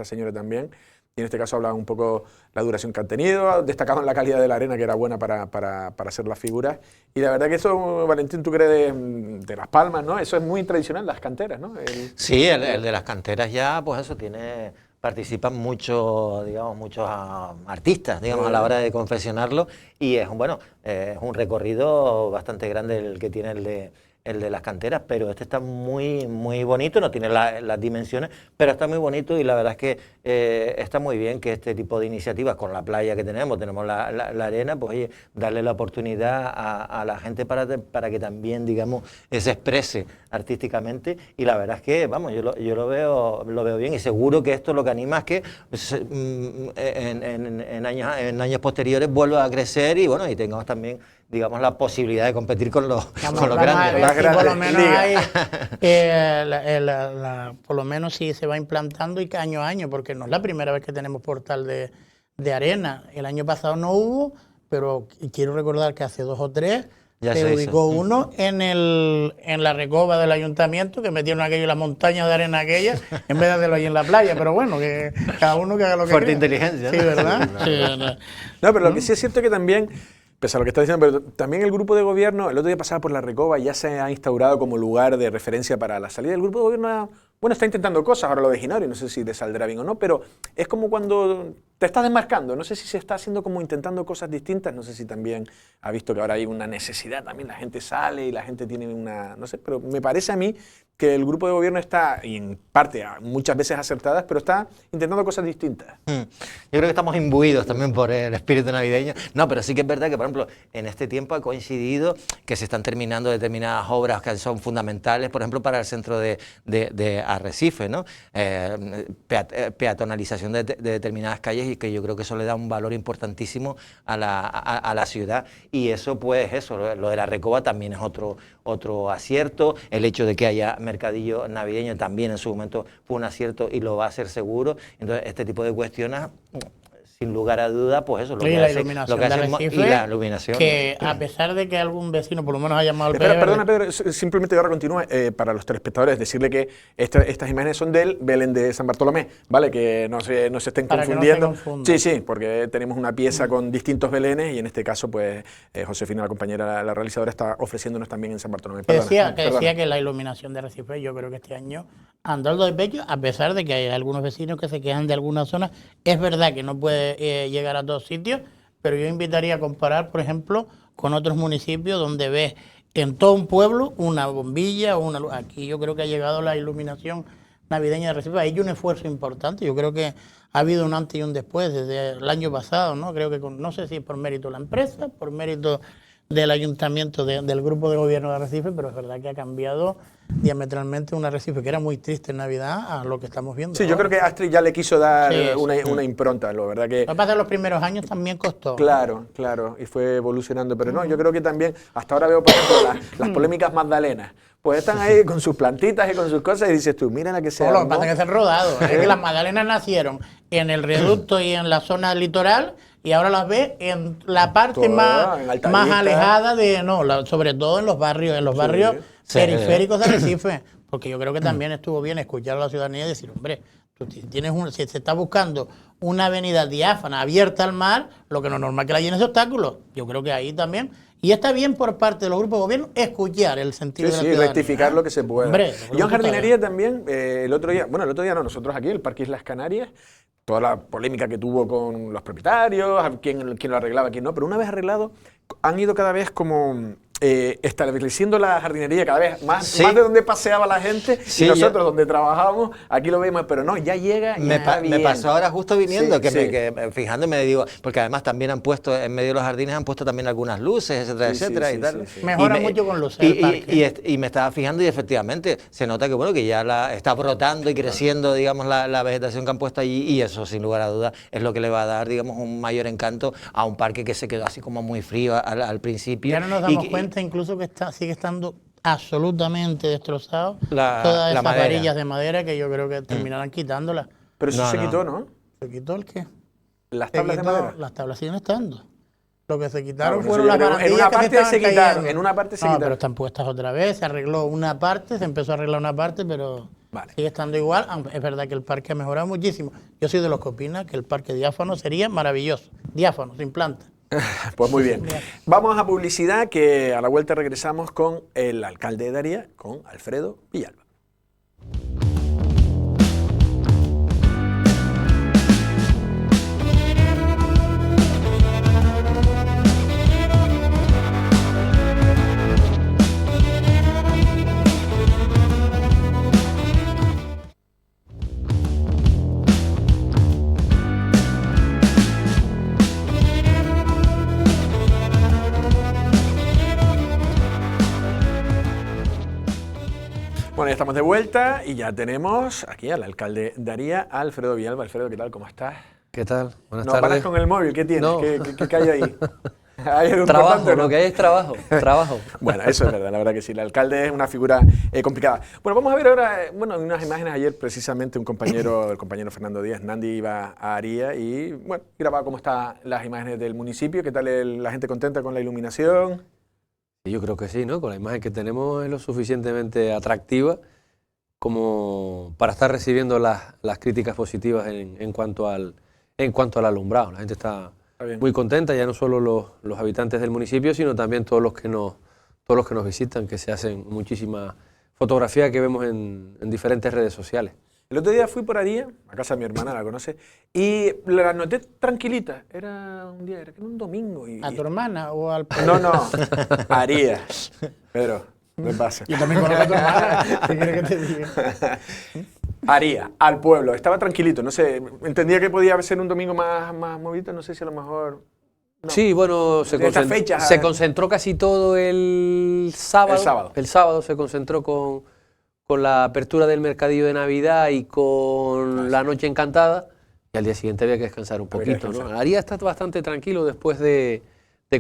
señora también. Y en este caso hablaba un poco la duración que han tenido, destacaban la calidad de la arena, que era buena para hacer las figuras. Y la verdad que eso, Valentín, tú crees de Las Palmas, ¿no? Eso es muy tradicional, las canteras, ¿no? Sí, el de las canteras ya, pues eso participan muchos artistas, digamos, a la hora de confeccionarlo, y es un recorrido bastante grande el que tiene el de las canteras, pero este está muy bonito, no tiene las dimensiones, pero está muy bonito y la verdad es que está muy bien que este tipo de iniciativas, con la playa que tenemos la arena, pues oye, darle la oportunidad a la gente para que también, digamos, se exprese artísticamente, y la verdad es que, vamos, yo lo veo bien, y seguro que esto lo que anima es que en años posteriores vuelva a crecer y bueno, y tengamos también, digamos, la posibilidad de competir con los grandes. Por lo menos hay, por lo menos sí se va implantando y año a año, porque no es la primera vez que tenemos portal de arena. El año pasado no hubo, pero quiero recordar que hace 2 o 3 se ubicó uno en la recoba del ayuntamiento, que metieron aquello en la montaña de arena aquella, en vez de hacerlo ahí en la playa. Pero bueno, que cada uno que haga lo que Fuerte crea. Inteligencia, Sí, ¿no? ¿verdad? Sí, No, pero lo que sí es cierto es que también, pese a lo que está diciendo, pero también el grupo de gobierno, el otro día pasaba por la Recoba y ya se ha instaurado como lugar de referencia para la salida. El grupo de gobierno, está intentando cosas, ahora lo de Ginorio, no sé si le saldrá bien o no, pero es como cuando te estás desmarcando, no sé si se está haciendo como intentando cosas distintas, no sé si también ha visto que ahora hay una necesidad, también la gente sale y la gente tiene no sé, pero me parece a mí que el grupo de gobierno está, y en parte muchas veces acertadas, pero está intentando cosas distintas. Yo creo que estamos imbuidos también por el espíritu navideño. No, pero sí que es verdad que, por ejemplo, en este tiempo ha coincidido que se están terminando determinadas obras que son fundamentales, por ejemplo, para el centro de Arrecife, ¿no? Peatonalización de determinadas calles, y que yo creo que eso le da un valor importantísimo a la ciudad. Y eso, pues eso, lo de la Recoba también es otro acierto. El hecho de que haya mercadillo navideño también en su momento fue un acierto y lo va a ser seguro. Entonces, este tipo de cuestiones, sin lugar a duda, pues eso, la iluminación de Arrecife, y la iluminación. Que a pesar de que algún vecino por lo menos ha llamado al Perdona, Pedro, simplemente ahora continúa, para los telespectadores, decirle que estas imágenes son del Belén de San Bartolomé, ¿vale? Que no se estén para confundiendo. Que no se confundan. Sí, porque tenemos una pieza con distintos Belenes y en este caso, pues, Josefina, la compañera, la realizadora, está ofreciéndonos también en San Bartolomé. Decía que la iluminación de Arrecife, yo creo que este año anda de pecho, a pesar de que hay algunos vecinos que se quejan de algunas zonas. Es verdad que no puede llegar a todos sitios, pero yo invitaría a comparar, por ejemplo, con otros municipios donde ves en todo un pueblo una bombilla o una luz. Aquí yo creo que ha llegado la iluminación navideña de Recife. Hay un esfuerzo importante. Yo creo que ha habido un antes y un después desde el año pasado, ¿no? Creo que no sé si es por mérito de la empresa, por mérito del ayuntamiento, del grupo de gobierno de Arrecife, pero es verdad que ha cambiado diametralmente un Arrecife que era muy triste en Navidad a lo que estamos viendo. Sí, yo creo que Astrid ya le quiso dar una impronta, la verdad que... Lo que pasa es que los primeros años también costó. Claro, y fue evolucionando, pero no, yo creo que también, hasta ahora veo, por ejemplo, las polémicas magdalenas, pues están ahí con sus plantitas y con sus cosas y dices tú, mira la que sea. Lo que pasa es que se han rodado, es que las magdalenas nacieron en el reducto y en la zona litoral, y ahora las ves en la parte más alejada sobre todo en los barrios periféricos de Arrecife, porque yo creo que también estuvo bien escuchar a la ciudadanía y decir, hombre, Si se está buscando una avenida diáfana, abierta al mar, lo que no es normal que la llenes de obstáculos. Yo creo que ahí también. Y está bien por parte de los grupos de gobierno escuchar el sentido de la ciudadanía. Rectificar lo que se pueda. Hombre, yo en jardinería también, el otro día no, nosotros aquí, el Parque Islas Canarias, toda la polémica que tuvo con los propietarios, quién lo arreglaba, quién no, pero una vez arreglado, han ido cada vez como estableciendo la jardinería cada vez más de donde paseaba la gente, y nosotros donde trabajábamos, aquí lo vemos, pero no, ya llega. Me pasó ahora justo viniendo, fijándome, digo, porque además también han puesto, en medio de los jardines han puesto también algunas luces, etcétera, etcétera, y tal. Mejora mucho con luces. Y me estaba fijando y efectivamente se nota que bueno, que ya está brotando y creciendo, digamos, la vegetación que han puesto allí, y eso sin lugar a dudas es lo que le va a dar, digamos, un mayor encanto a un parque que se quedó así como muy frío al principio. Ya no nos damos cuenta incluso que sigue estando absolutamente destrozado todas esas varillas de madera que yo creo que terminarán quitándolas. Pero eso se quitó, ¿no? ¿Se quitó el qué? ¿Las tablas de madera? Las tablas siguen estando. Lo que se quitaron fueron las barandillas. En una parte se quitaron, en una parte se quitaron. Pero están puestas otra vez, se arregló una parte, se empezó a arreglar una parte, pero sigue estando igual. Es verdad que el parque ha mejorado muchísimo. Yo soy de los que opina que el parque diáfano sería maravilloso. Diáfano, sin planta. Pues muy bien. Vamos a publicidad, que a la vuelta regresamos con el alcalde de Daría, con Alfredo Villalba. Bueno, ya estamos de vuelta y ya tenemos aquí al alcalde de Daría, Alfredo Villalba. Alfredo, ¿qué tal? ¿Cómo estás? ¿Qué tal? Buenas tardes. No paras con el móvil, ¿qué tienes? No. ¿Qué hay ahí? Trabajo, lo que hay es trabajo. Bueno, eso es verdad, la verdad que sí. El alcalde es una figura complicada. Bueno, vamos a ver ahora, unas imágenes. Ayer precisamente el compañero Fernando Díaz, Nandi, iba a Aría y grababa cómo están las imágenes del municipio. ¿Qué tal la gente contenta con la iluminación? Yo creo que sí, ¿no? Con la imagen que tenemos es lo suficientemente atractiva como para estar recibiendo las críticas positivas en cuanto al alumbrado. La gente está muy contenta, ya no solo los habitantes del municipio, sino también todos los que nos visitan, que se hacen muchísimas fotografías que vemos en diferentes redes sociales. El otro día fui por Aría, a casa de mi hermana, la conoce, y la noté tranquilita. Era un domingo. ¿A tu hermana o al pueblo? No, Aría. Pedro, me pasa. Yo también conozco a tu hermana. ¿Qué quieres que te diga? Aría, al pueblo. Estaba tranquilito, no sé. Entendía que podía ser un domingo más movido, no sé si a lo mejor... No. Sí, bueno, se concentró casi todo el sábado. El sábado se concentró con la apertura del mercadillo de Navidad y con la Noche Encantada, y al día siguiente había que descansar un poquito, ¿no? Aría está bastante tranquilo después de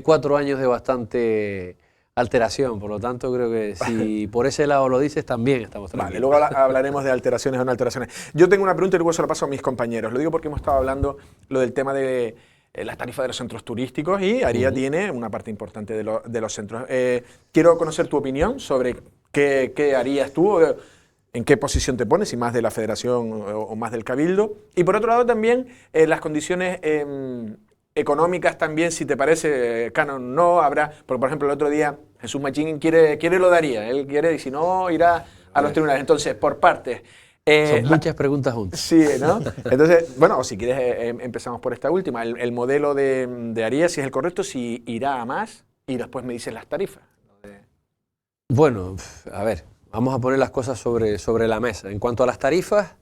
4 años de bastante alteración, por lo tanto creo que si por ese lado lo dices, también estamos tranquilos. Vale, luego hablaremos de alteraciones o no alteraciones. Yo tengo una pregunta y luego se la paso a mis compañeros. Lo digo porque hemos estado hablando lo del tema de las tarifas de los centros turísticos y Aría tiene una parte importante de los centros. Quiero conocer tu opinión sobre qué harías tú, en qué posición te pones, si más de la federación o más del cabildo. Y por otro lado también las condiciones económicas también, si te parece, canon no, habrá, porque por ejemplo el otro día Jesús Machín quiere lo daría, él quiere y si no irá a los tribunales. Entonces, por partes. Son muchas preguntas juntas. Sí, ¿no? Entonces, bueno, si quieres empezamos por esta última. El modelo de Aría, si es el correcto, si irá a más y después me dices las tarifas. Bueno, a ver, vamos a poner las cosas sobre la mesa. En cuanto a las tarifas,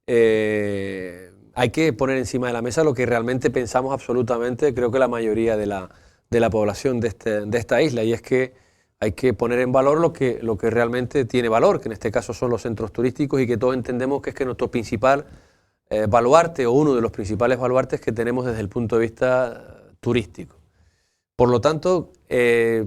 hay que poner encima de la mesa lo que realmente pensamos absolutamente, creo que la mayoría de la población de esta isla, y es que hay que poner en valor lo que realmente tiene valor, que en este caso son los centros turísticos y que todos entendemos que es nuestro principal baluarte o uno de los principales baluartes que tenemos desde el punto de vista turístico. Por lo tanto,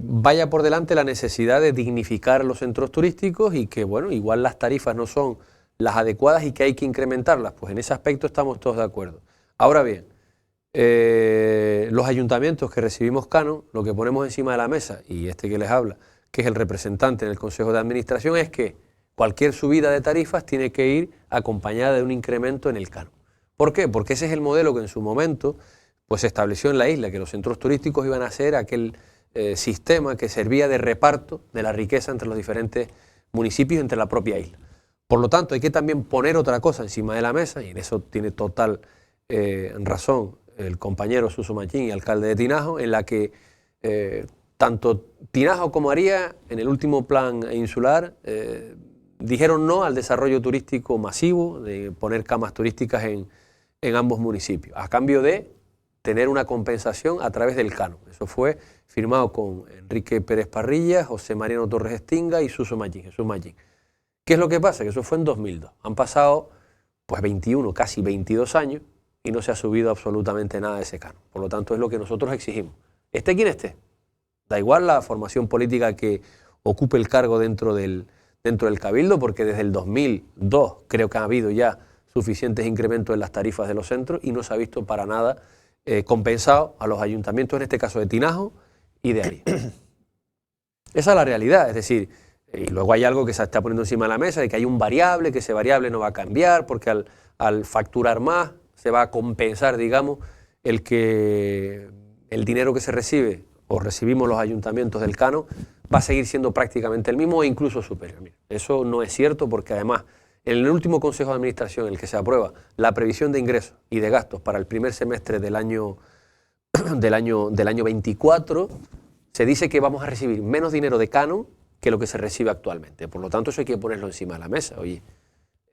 vaya por delante la necesidad de dignificar los centros turísticos y que, bueno, igual las tarifas no son las adecuadas y que hay que incrementarlas. Pues en ese aspecto estamos todos de acuerdo. Ahora bien, los ayuntamientos que recibimos canon, lo que ponemos encima de la mesa, y este que les habla, que es el representante en el Consejo de Administración, es que cualquier subida de tarifas tiene que ir acompañada de un incremento en el canon. ¿Por qué? Porque ese es el modelo que en su momento pues, se estableció en la isla, que los centros turísticos iban a ser aquel sistema que servía de reparto de la riqueza entre los diferentes municipios, entre la propia isla. Por lo tanto, hay que también poner otra cosa encima de la mesa, y en eso tiene total razón el compañero Suso Machín, alcalde de Tinajo, en la que tanto Tinajo como Aría, en el último plan insular, dijeron no al desarrollo turístico masivo, de poner camas turísticas en ambos municipios, a cambio de tener una compensación a través del canon. Eso fue firmado con Enrique Pérez Parrilla, José Mariano Torres Estinga y Suso Machín, Jesús Machín. ¿Qué es lo que pasa? Que eso fue en 2002. Han pasado pues 21, casi 22 años y no se ha subido absolutamente nada de ese canon. Por lo tanto, es lo que nosotros exigimos. Esté quien esté. Da igual la formación política que ocupe el cargo dentro del Cabildo, porque desde el 2002 creo que ha habido ya suficientes incrementos en las tarifas de los centros y no se ha visto para nada compensado a los ayuntamientos, en este caso de Tinajo y de Aría. Esa es la realidad, es decir, y luego hay algo que se está poniendo encima de la mesa, de que hay un variable, que ese variable no va a cambiar, porque al facturar más se va a compensar, digamos, el dinero que se recibe o recibimos los ayuntamientos del canon va a seguir siendo prácticamente el mismo o incluso superior. Mira, eso no es cierto, porque además en el último Consejo de Administración en el que se aprueba la previsión de ingresos y de gastos para el primer semestre del año 24, se dice que vamos a recibir menos dinero de canon que lo que se recibe actualmente. Por lo tanto, eso hay que ponerlo encima de la mesa. Oye,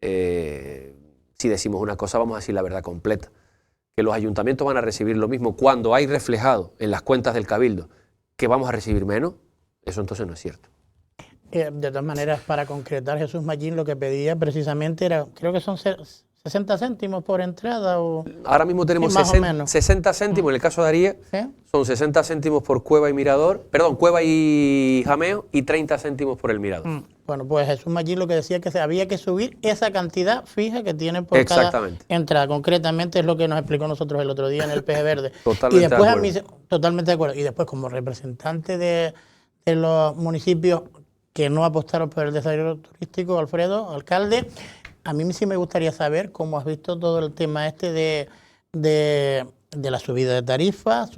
si decimos una cosa, vamos a decir la verdad completa. Que los ayuntamientos van a recibir lo mismo cuando hay reflejado en las cuentas del Cabildo que vamos a recibir menos, eso entonces no es cierto. De todas maneras, para concretar, Jesús Machín lo que pedía precisamente era, creo que son 60 céntimos por entrada. Ahora mismo tenemos 60 céntimos, en el caso de Aría, son 60 céntimos por Cueva y Mirador, perdón, Cueva y Jameo, y 30 céntimos por el Mirador. Bueno, pues Jesús Machín lo que decía que había que subir esa cantidad fija que tienen por cada entrada. Concretamente es lo que nos explicó nosotros el otro día en el Peje Verde. Totalmente y después de acuerdo. Totalmente de acuerdo. Y después, como representante de los municipios que no apostaron por el desarrollo turístico, Alfredo, alcalde, a mí sí me gustaría saber cómo has visto todo el tema este de la subida de tarifas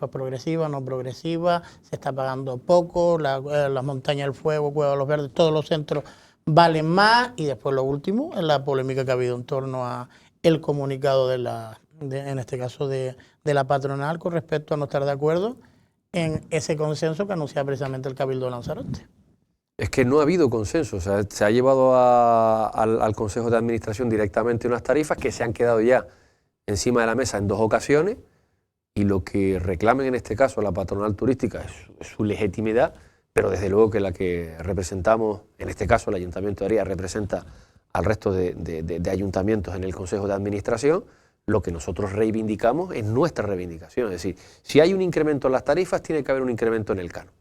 progresiva, no progresiva, se está pagando poco, las montañas del fuego, Cueva de los Verdes, todos los centros valen más, y después lo último, en la polémica que ha habido en torno a el comunicado en este caso de la patronal con respecto a no estar de acuerdo en ese consenso que anunciaba precisamente el Cabildo de Lanzarote. Es que no ha habido consenso, o sea, se ha llevado al Consejo de Administración directamente unas tarifas que se han quedado ya encima de la mesa en 2 ocasiones, y lo que reclamen en este caso la patronal turística es su legitimidad, pero desde luego que la que representamos, en este caso el Ayuntamiento de Aría representa al resto de ayuntamientos en el Consejo de Administración. Lo que nosotros reivindicamos es nuestra reivindicación, es decir, si hay un incremento en las tarifas, tiene que haber un incremento en el canon.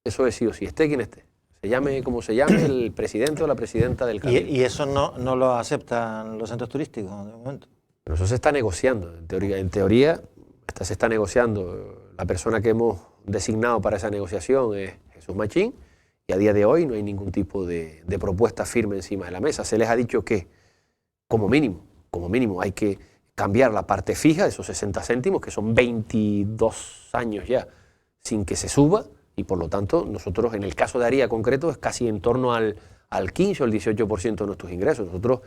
Eso es sí o sí, esté quien esté. Se llame como se llame, el presidente o la presidenta del Cabildo. ¿Y eso no lo aceptan los centros turísticos de momento? Pero eso se está negociando. En teoría se está negociando. La persona que hemos designado para esa negociación es Jesús Machín, y a día de hoy no hay ningún tipo de propuesta firme encima de la mesa. Se les ha dicho que, como mínimo, hay que cambiar la parte fija de esos 60 céntimos, que son 22 años ya sin que se suba. Y por lo tanto, nosotros en el caso de Aría concreto es casi en torno al 15 o el 18% de nuestros ingresos. Nosotros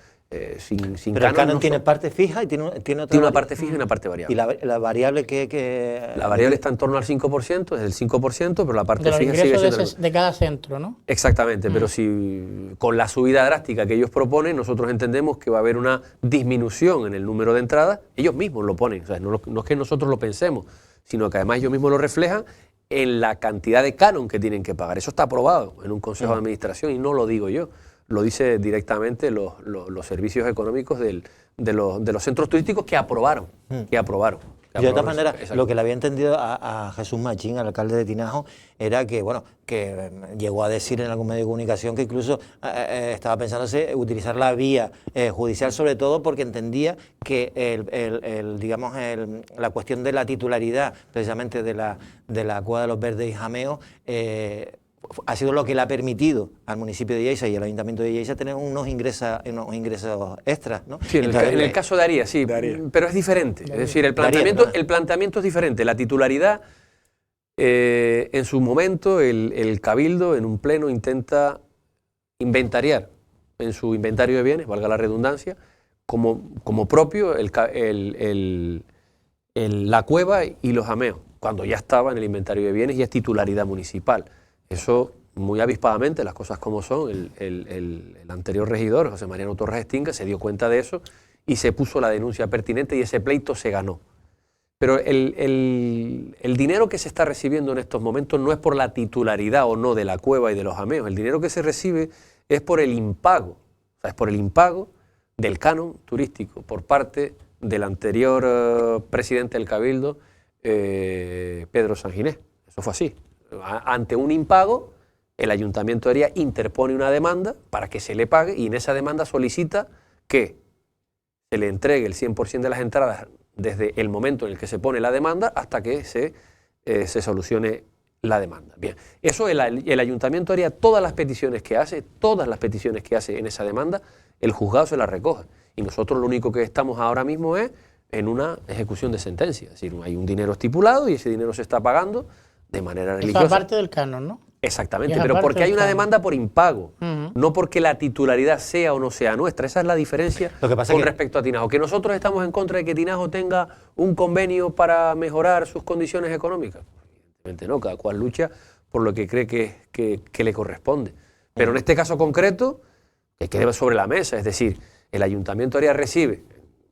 sin Pero el canon tiene parte fija y tiene otra. Tiene una parte fija y una parte variable. ¿Y la variable que La variable está en torno al 5%, es el 5%, pero la parte de fija sigue siendo de cada centro, ¿no? Exactamente, pero si con la subida drástica que ellos proponen, nosotros entendemos que va a haber una disminución en el número de entradas. Ellos mismos lo ponen, o sea, no es que nosotros lo pensemos, sino que además ellos mismos lo reflejan en la cantidad de canon que tienen que pagar. Eso está aprobado en un Consejo de Administración y no lo digo yo, lo dice directamente los servicios económicos de los centros turísticos que aprobaron. Yo de todas maneras, lo que le había entendido a Jesús Machín, al alcalde de Tinajo, era que, bueno, que llegó a decir en algún medio de comunicación que incluso estaba pensándose utilizar la vía judicial, sobre todo porque entendía que la cuestión de la titularidad precisamente de la Cueva de los Verdes y Jameo ha sido lo que le ha permitido al municipio de Lleida y al ayuntamiento de Lleida tener unos ingresos extras, ¿no? Sí, en el caso de Aria, sí, pero es diferente. Es decir, el planteamiento es diferente. La titularidad, en su momento, el Cabildo en un pleno intenta inventariar en su inventario de bienes, valga la redundancia, como propio la cueva y los ameos, cuando ya estaba en el inventario de bienes y es titularidad municipal. Eso, muy avispadamente, las cosas como son, el anterior regidor, José Mariano Torres Estinga, se dio cuenta de eso y se puso la denuncia pertinente y ese pleito se ganó. Pero el dinero que se está recibiendo en estos momentos no es por la titularidad o no de la cueva y de los ameos. El dinero que se recibe es por el impago, o sea, es por el impago del canon turístico por parte del anterior presidente del Cabildo, Pedro Sanginés. Eso fue así. Ante un impago, el Ayuntamiento de Aria interpone una demanda para que se le pague y en esa demanda solicita que se le entregue el 100% de las entradas desde el momento en el que se pone la demanda hasta que se solucione la demanda. Bien, eso el Ayuntamiento haría todas las peticiones que hace en esa demanda, el juzgado se las recoge. Y nosotros lo único que estamos ahora mismo es en una ejecución de sentencia. Es decir, hay un dinero estipulado y ese dinero se está pagando de manera religiosa. Eso aparte del canon, ¿no? Exactamente, pero porque hay una demanda por impago, no porque la titularidad sea o no sea nuestra. Esa es la diferencia con respecto a Tinajo. Que nosotros estamos en contra de que Tinajo tenga un convenio para mejorar sus condiciones económicas. Evidentemente no, cada cual lucha por lo que cree que le corresponde. Pero en este caso concreto, que quede sobre la mesa, es decir, el Ayuntamiento de Aria recibe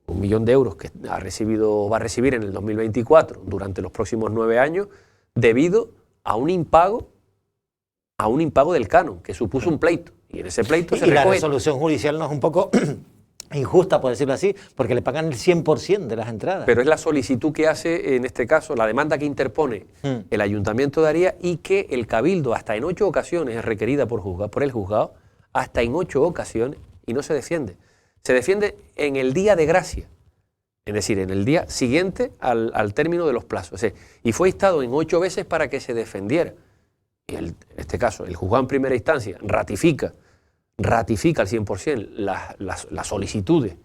1 millón de euros que va a recibir en el 2024 durante los próximos 9 años debido a un impago del canon, que supuso un pleito. Y en ese pleito se recoge. La resolución judicial no es un poco injusta, por decirlo así, porque le pagan el 100% de las entradas. Pero es la solicitud que hace, en este caso, la demanda que interpone el Ayuntamiento de Aria y que el Cabildo, hasta en 8 ocasiones, es requerida por el juzgado, hasta en 8 ocasiones, y no se defiende. Se defiende en el día de gracia, es decir, en el día siguiente al término de los plazos. O sea, y fue instado en 8 veces para que se defendiera. Y en este caso, el juzgado en primera instancia ratifica al 100% las solicitudes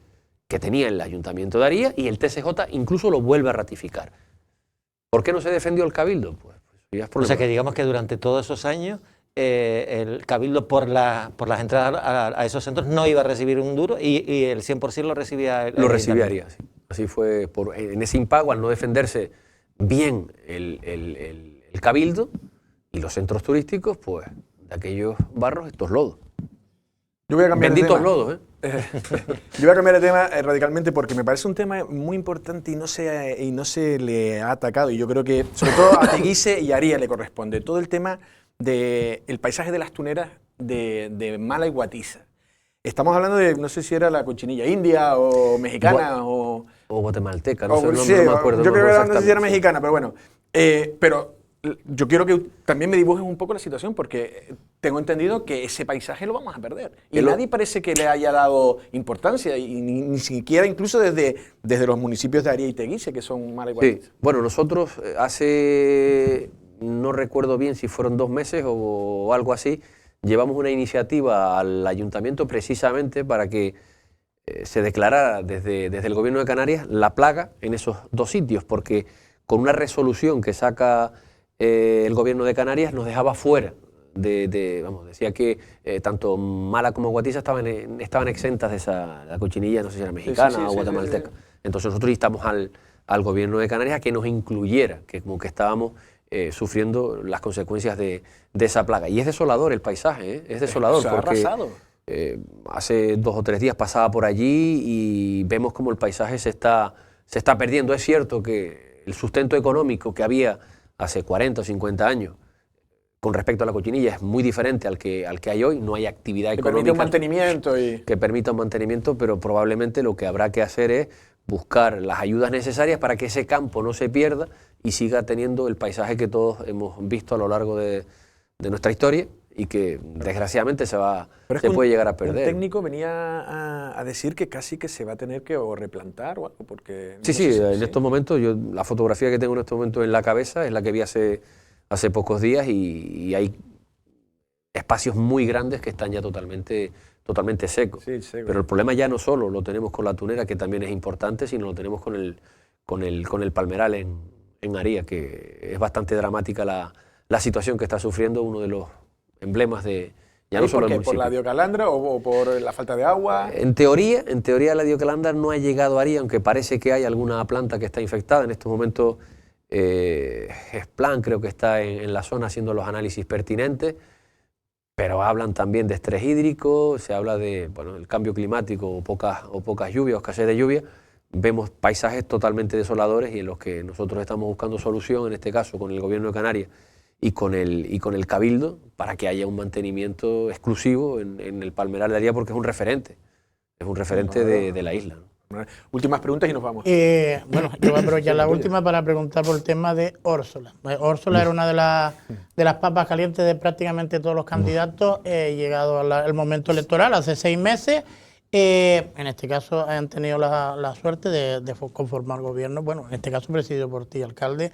que tenía el Ayuntamiento de Aria y el TSJ incluso lo vuelve a ratificar. ¿Por qué no se defendió el Cabildo? Pues ya es problema. O sea, que digamos que durante todos esos años el Cabildo por las entradas a esos centros no iba a recibir un duro y el 100% lo recibía Lo recibía Aria, sí. Así fue, en ese impago, al no defenderse bien el Cabildo y los centros turísticos, pues de aquellos barros, estos lodos. Yo voy a cambiar Benditos lodos, Yo voy a cambiar de tema radicalmente porque me parece un tema muy importante y no se le ha atacado. Y yo creo que, sobre todo a Teguise y a Aria le corresponde. Todo el tema del paisaje de las tuneras de Mala y Guatiza. Estamos hablando de, no sé si era la cochinilla india o mexicana o guatemalteca, no me acuerdo. Yo creo que no sé si era mexicana, pero bueno. Pero yo quiero que también me dibujes un poco la situación porque tengo entendido que ese paisaje lo vamos a perder. Y nadie parece que le haya dado importancia, y ni siquiera incluso desde los municipios de Aria y Teguise, que son Mala y Guatiza. Sí, bueno, nosotros hace, no recuerdo bien si fueron 2 meses o algo así, llevamos una iniciativa al ayuntamiento precisamente para que se declarara desde el gobierno de Canarias la plaga en esos 2 sitios, porque con una resolución que saca el gobierno de Canarias nos dejaba fuera decía que tanto Mala como Guatiza estaban exentas de la cochinilla, no sé si era mexicana o guatemalteca. Entonces nosotros instamos al gobierno de Canarias a que nos incluyera, que como que estábamos sufriendo las consecuencias de esa plaga. Y es desolador el paisaje, es desolador. Se ha arrasado. Hace 2 o 3 días pasaba por allí y vemos como el paisaje se está perdiendo. Es cierto que el sustento económico que había hace 40 o 50 años con respecto a la cochinilla es muy diferente al que hay hoy. No hay actividad económica que permita un mantenimiento, pero probablemente lo que habrá que hacer es buscar las ayudas necesarias para que ese campo no se pierda y siga teniendo el paisaje que todos hemos visto a lo largo de nuestra historia y que desgraciadamente se puede llegar a perder. Un técnico venía a decir que casi que se va a tener que replantar o algo, porque... En estos momentos, la fotografía que tengo en estos momentos en la cabeza es la que vi hace pocos días y hay espacios muy grandes que están ya totalmente secos. Sí, seco. Pero el problema ya no solo lo tenemos con la tunera, que también es importante, sino lo tenemos con el palmeral en Aría, que es bastante dramática la situación que está sufriendo uno de los emblemas de... Ya no ¿Y solo por el qué? ¿Por municipio. la diocalandra o por la falta de agua? En teoría la diocalandra no ha llegado a Aría, aunque parece que hay alguna planta que está infectada. En estos momentos Gesplan creo que está en la zona haciendo los análisis pertinentes, pero hablan también de estrés hídrico, se habla de el cambio climático o pocas lluvias o escasez de lluvia. Vemos paisajes totalmente desoladores y en los que nosotros estamos buscando solución, en este caso con el Gobierno de Canarias y con el Cabildo, para que haya un mantenimiento exclusivo en el palmeral de Aría, porque es un referente de la isla, ¿no? Últimas preguntas y nos vamos. Bueno, yo voy a aprovechar la última para preguntar por el tema de Órsola. Órsola era una de las papas calientes de prácticamente todos los candidatos, llegado el momento electoral, hace 6 meses. En este caso han tenido la suerte de conformar gobierno, bueno, en este caso presidido por ti, alcalde.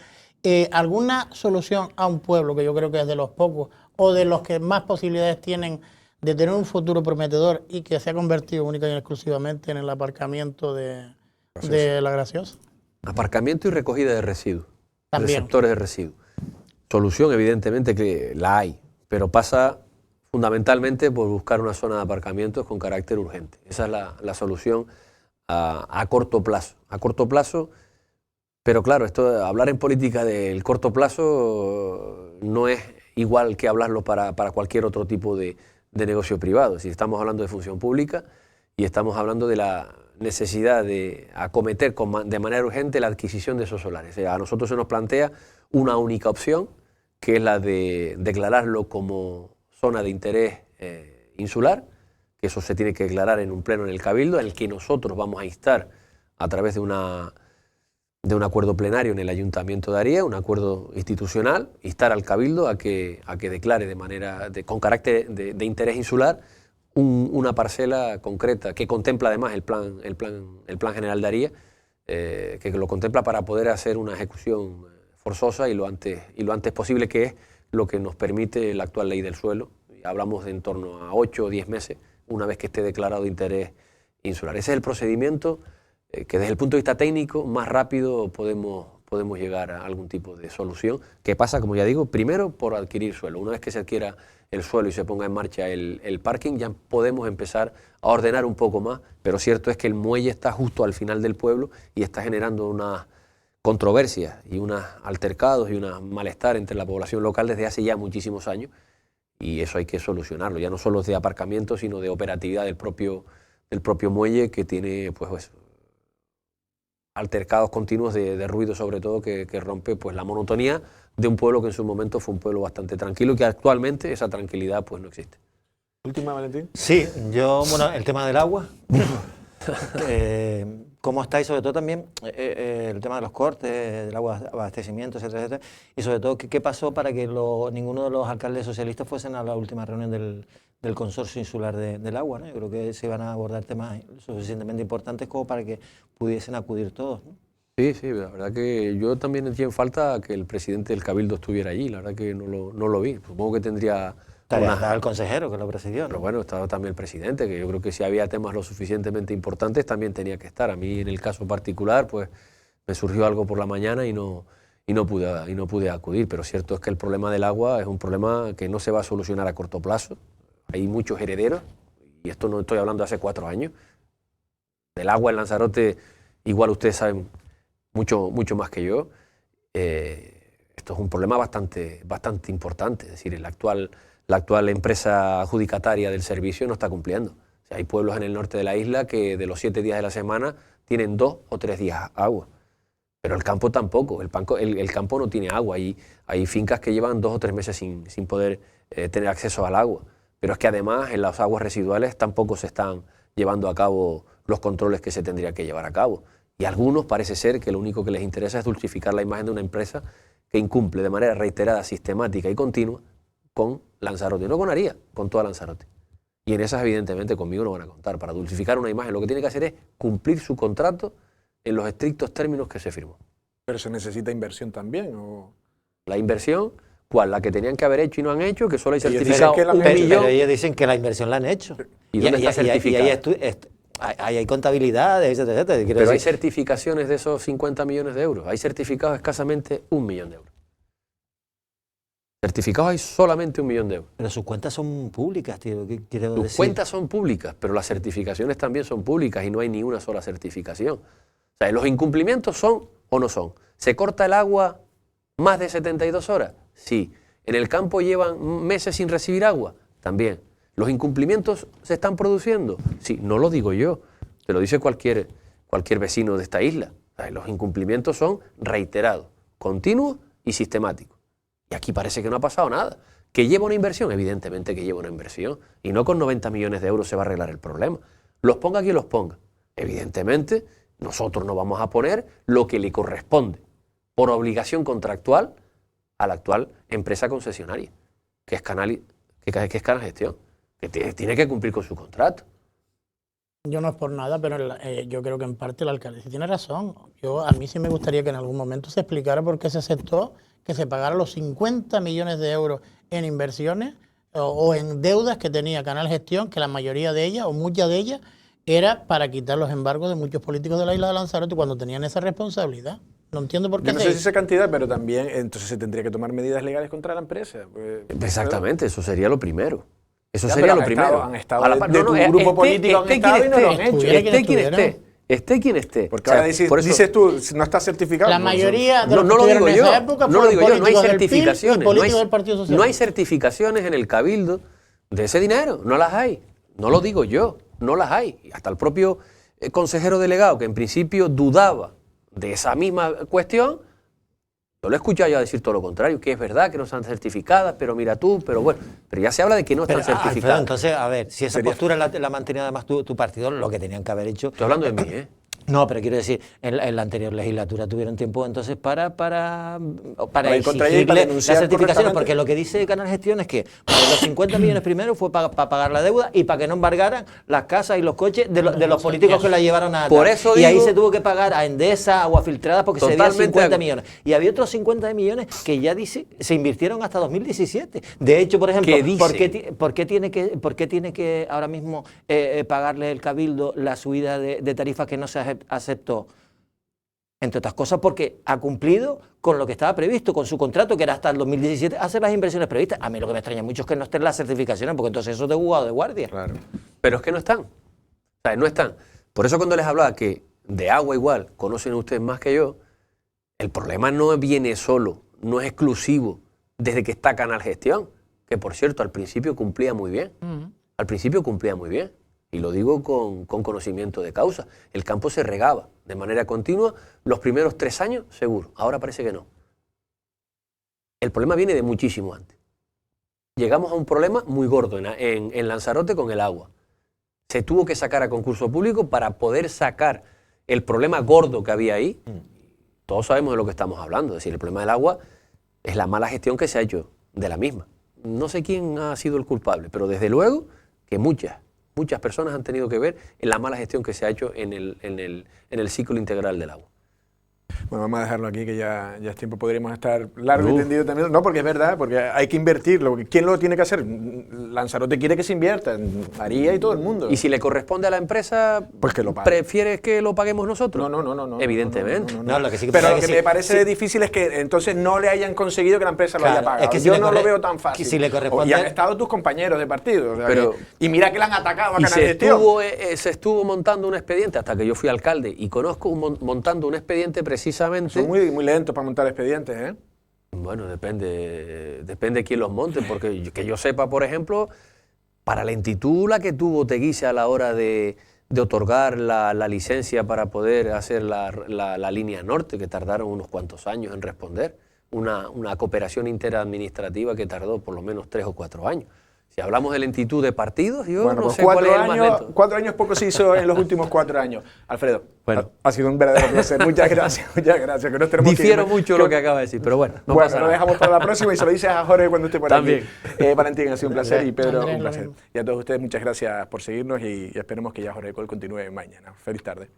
¿Alguna solución a un pueblo que yo creo que es de los pocos o de los que más posibilidades tienen de tener un futuro prometedor y que se ha convertido única y exclusivamente en el aparcamiento de La Graciosa? Aparcamiento y recogida de residuos, También. receptores de residuos. Solución evidentemente que la hay, pero pasa fundamentalmente por buscar una zona de aparcamientos con carácter urgente. Esa es la solución a corto plazo. A corto plazo, pero claro, hablar en política del corto plazo no es igual que hablarlo para cualquier otro tipo de negocio privado. Si estamos hablando de función pública y estamos hablando de la necesidad de acometer de manera urgente la adquisición de esos solares. O sea, a nosotros se nos plantea una única opción, que es la de declararlo como zona de interés insular, que eso se tiene que declarar en un pleno en el Cabildo, en el que nosotros vamos a instar a través de un acuerdo plenario en el Ayuntamiento de Aría, un acuerdo institucional, instar al Cabildo a que declare con carácter de interés insular una parcela concreta que contempla además el plan general de Aría, que lo contempla para poder hacer una ejecución forzosa y lo antes posible, que es lo que nos permite la actual ley del suelo. Hablamos de en torno a 8 o 10 meses, una vez que esté declarado de interés insular. Ese es el procedimiento que desde el punto de vista técnico más rápido podemos llegar a algún tipo de solución, que pasa, como ya digo, primero por adquirir suelo. Una vez que se adquiera el suelo y se ponga en marcha el parking, ya podemos empezar a ordenar un poco más, pero cierto es que el muelle está justo al final del pueblo y está generando unas controversias y unos altercados y un malestar entre la población local desde hace ya muchísimos años, y eso hay que solucionarlo, ya no solo de aparcamiento, sino de operatividad del propio muelle, que tiene pues altercados continuos de ruido, sobre todo, que rompe pues la monotonía de un pueblo que en su momento fue un pueblo bastante tranquilo y que actualmente esa tranquilidad pues no existe. Última, Valentín. Sí, el tema del agua. ¿Cómo está? Y sobre todo también el tema de los cortes, del agua de abastecimiento, etcétera, etcétera. Y sobre todo, ¿qué pasó para que ninguno de los alcaldes socialistas fuesen a la última reunión del Consorcio Insular del Agua, ¿no? Yo creo que se iban a abordar temas suficientemente importantes como para que pudiesen acudir todos, ¿no? Sí, la verdad que yo también eché en falta que el presidente del Cabildo estuviera allí, la verdad que no lo vi. Supongo que tendría... Estaba el consejero que lo presidió, ¿no? Pero bueno, estaba también el presidente, que yo creo que si había temas lo suficientemente importantes también tenía que estar. A mí en el caso particular pues me surgió algo por la mañana y no pude acudir, pero cierto es que el problema del agua es un problema que no se va a solucionar a corto plazo. Hay muchos herederos, y esto no estoy hablando de hace 4 años. Del agua en Lanzarote, igual ustedes saben mucho más que yo. Esto es un problema bastante importante, es decir, la actual empresa adjudicataria del servicio no está cumpliendo. O sea, hay pueblos en el norte de la isla que de los 7 días de la semana tienen 2 o 3 días agua. Pero el campo tampoco, el campo no tiene agua. Hay fincas que llevan 2 o 3 meses sin poder tener acceso al agua. Pero es que además en las aguas residuales tampoco se están llevando a cabo los controles que se tendría que llevar a cabo. Y a algunos parece ser que lo único que les interesa es dulcificar la imagen de una empresa que incumple de manera reiterada, sistemática y continua con Lanzarote. No con Aría, con toda Lanzarote. Y en esas evidentemente conmigo no van a contar. Para dulcificar una imagen lo que tiene que hacer es cumplir su contrato en los estrictos términos que se firmó. ¿Pero se necesita inversión también? ¿O? La inversión, ¿Cuál? La que tenían que haber hecho y no han hecho, que solo hay Ellos dicen certificado que la han un hecho. millón. Pero ellos dicen que la inversión la han hecho. ¿Y dónde está certificada? Ahí hay contabilidades, etcétera, etcétera. Quiero Pero hay decir, certificaciones de esos 50 millones de euros. Hay certificados escasamente 1 millón de euros. Certificados hay solamente 1 millón de euros. pero sus cuentas son públicas, tío. ¿Qué quiero Tus decir? cuentas son públicas, pero las certificaciones también son públicas y no hay ni una sola certificación. O sea, los incumplimientos son o no son. ¿Se corta el agua más de 72 horas? Sí. ¿En el campo llevan meses sin recibir agua? También. ¿Los incumplimientos se están produciendo? Sí, no lo digo yo, te lo dice cualquier vecino de esta isla. O sea, los incumplimientos son reiterados, continuos y sistemáticos. Y aquí parece que no ha pasado nada. ¿Que lleva una inversión? Evidentemente que lleva una inversión. Y no con 90 millones de euros se va a arreglar el problema. Los ponga quien los ponga. Evidentemente, nosotros no vamos a poner lo que le corresponde por obligación contractual a la actual empresa concesionaria, que es Canal Gestión, que tiene que cumplir con su contrato. Yo no es por nada, pero yo creo que en parte la alcaldesa tiene razón. A mí sí me gustaría que en algún momento se explicara por qué se aceptó que se pagara los 50 millones de euros en inversiones o en deudas que tenía Canal Gestión, que la mayoría de ellas, o muchas de ellas, era para quitar los embargos de muchos políticos de la isla de Lanzarote cuando tenían esa responsabilidad. No entiendo por qué. Yo no sé si esa cantidad, pero también entonces se tendría que tomar medidas legales contra la empresa. Exactamente, eso sería lo primero. Eso Ya, sería pero lo primero. Han estado de tu grupo político han estado y no lo han hecho. Esté quien esté. Porque ahora dices tú, no está certificado. La mayoría de no los que lo digo estuvieron en yo. esa época No lo digo yo. No hay políticos del PIB y certificaciones. políticos del Partido Socialista. No hay certificaciones en el Cabildo de ese dinero. No las hay. No lo digo yo. No las hay. Y hasta el propio consejero delegado, que en principio dudaba de esa misma cuestión, yo lo he escuchado ya decir todo lo contrario, que es verdad que no están certificadas, pero mira tú, pero bueno, pero ya se habla de que no están certificadas. Alfredo, entonces, a ver, si esa postura la mantenía además tu partido, lo que tenían que haber hecho... Estoy hablando de mí, ¿eh? No, pero quiero decir, en la anterior legislatura tuvieron tiempo entonces para ir contra ella y para exigirle la denunciar certificación, correctamente. porque lo que dice Canal Gestión es que los 50 millones primero fue para pagar la deuda y para que no embargaran las casas y los coches de los políticos que la llevaron a... Por eso y ahí digo- se tuvo que pagar a Endesa, Agua Filtrada, porque se debían Totalmente 50 millones. Y había otros 50 millones que ya se invirtieron hasta 2017. De hecho, por ejemplo, ¿Qué dice? ¿por qué tiene que ahora mismo pagarle el Cabildo la subida de tarifas que no se aceptó? Entre otras cosas porque ha cumplido con lo que estaba previsto, con su contrato, que era hasta el 2017, hacer las inversiones previstas. A mí lo que me extraña mucho es que no estén las certificaciones, porque entonces eso es de jugado de guardia. Claro. Pero es que no están. O sea, no están. Por eso cuando les hablaba que de agua igual conocen ustedes más que yo, el problema no viene solo, no es exclusivo desde que está Canal Gestión, que por cierto al principio cumplía muy bien. Al principio cumplía muy bien. Y lo digo con conocimiento de causa. El campo se regaba de manera continua los primeros 3 años, seguro. Ahora parece que no. El problema viene de muchísimo antes. Llegamos a un problema muy gordo en Lanzarote con el agua. Se tuvo que sacar a concurso público para poder sacar el problema gordo que había ahí. Todos sabemos de lo que estamos hablando. Es decir, el problema del agua es la mala gestión que se ha hecho de la misma. No sé quién ha sido el culpable, pero desde luego que muchas personas han tenido que ver en la mala gestión que se ha hecho en el ciclo integral del agua. Bueno, vamos a dejarlo aquí, que ya es tiempo. Podríamos estar largo y tendido también. No, porque es verdad, porque hay que invertirlo. ¿Quién lo tiene que hacer? Lanzarote quiere que se invierta, María y todo el mundo. Y si le corresponde a la empresa, pues que lo pague. ¿prefieres que lo paguemos nosotros? No. Evidentemente. No, lo que sí que Pero pasa lo es que que me sí, parece sí. difícil es que entonces no le hayan conseguido que la empresa lo Claro, haya pagado. es que si Yo le no lo veo tan fácil. que si le corresponde- Y han estado tus compañeros de partido. O sea, Pero- y mira que le han atacado a Y Canal se Gestión. estuvo montando un expediente hasta que yo fui alcalde y conozco montando un expediente precisamente. Son muy lentos para montar expedientes, ¿eh? Bueno, depende quién los monte, porque que yo sepa, por ejemplo, para lentitud la que tuvo Teguise a la hora de otorgar la licencia para poder hacer la línea norte, que tardaron unos cuantos años en responder, una cooperación interadministrativa que tardó por lo menos 3 o 4 años. Si hablamos de lentitud de partidos, yo Bueno, no pues sé cuál es el más lento. 4 años poco se hizo en los últimos 4 años. Alfredo, Bueno. ha sido un verdadero placer. Muchas gracias. Que nos tenemos que Difiero ir. mucho lo que acaba de decir, pero bueno, no bueno, pasa lo nada. dejamos para la próxima y se lo dices a Jorge cuando esté por También. aquí. Valentín, ha sido un placer y Pedro, Andrés, un lo placer. mismo. Y a todos ustedes, muchas gracias por seguirnos y esperemos que ya Jorge Col continúe mañana. Feliz tarde.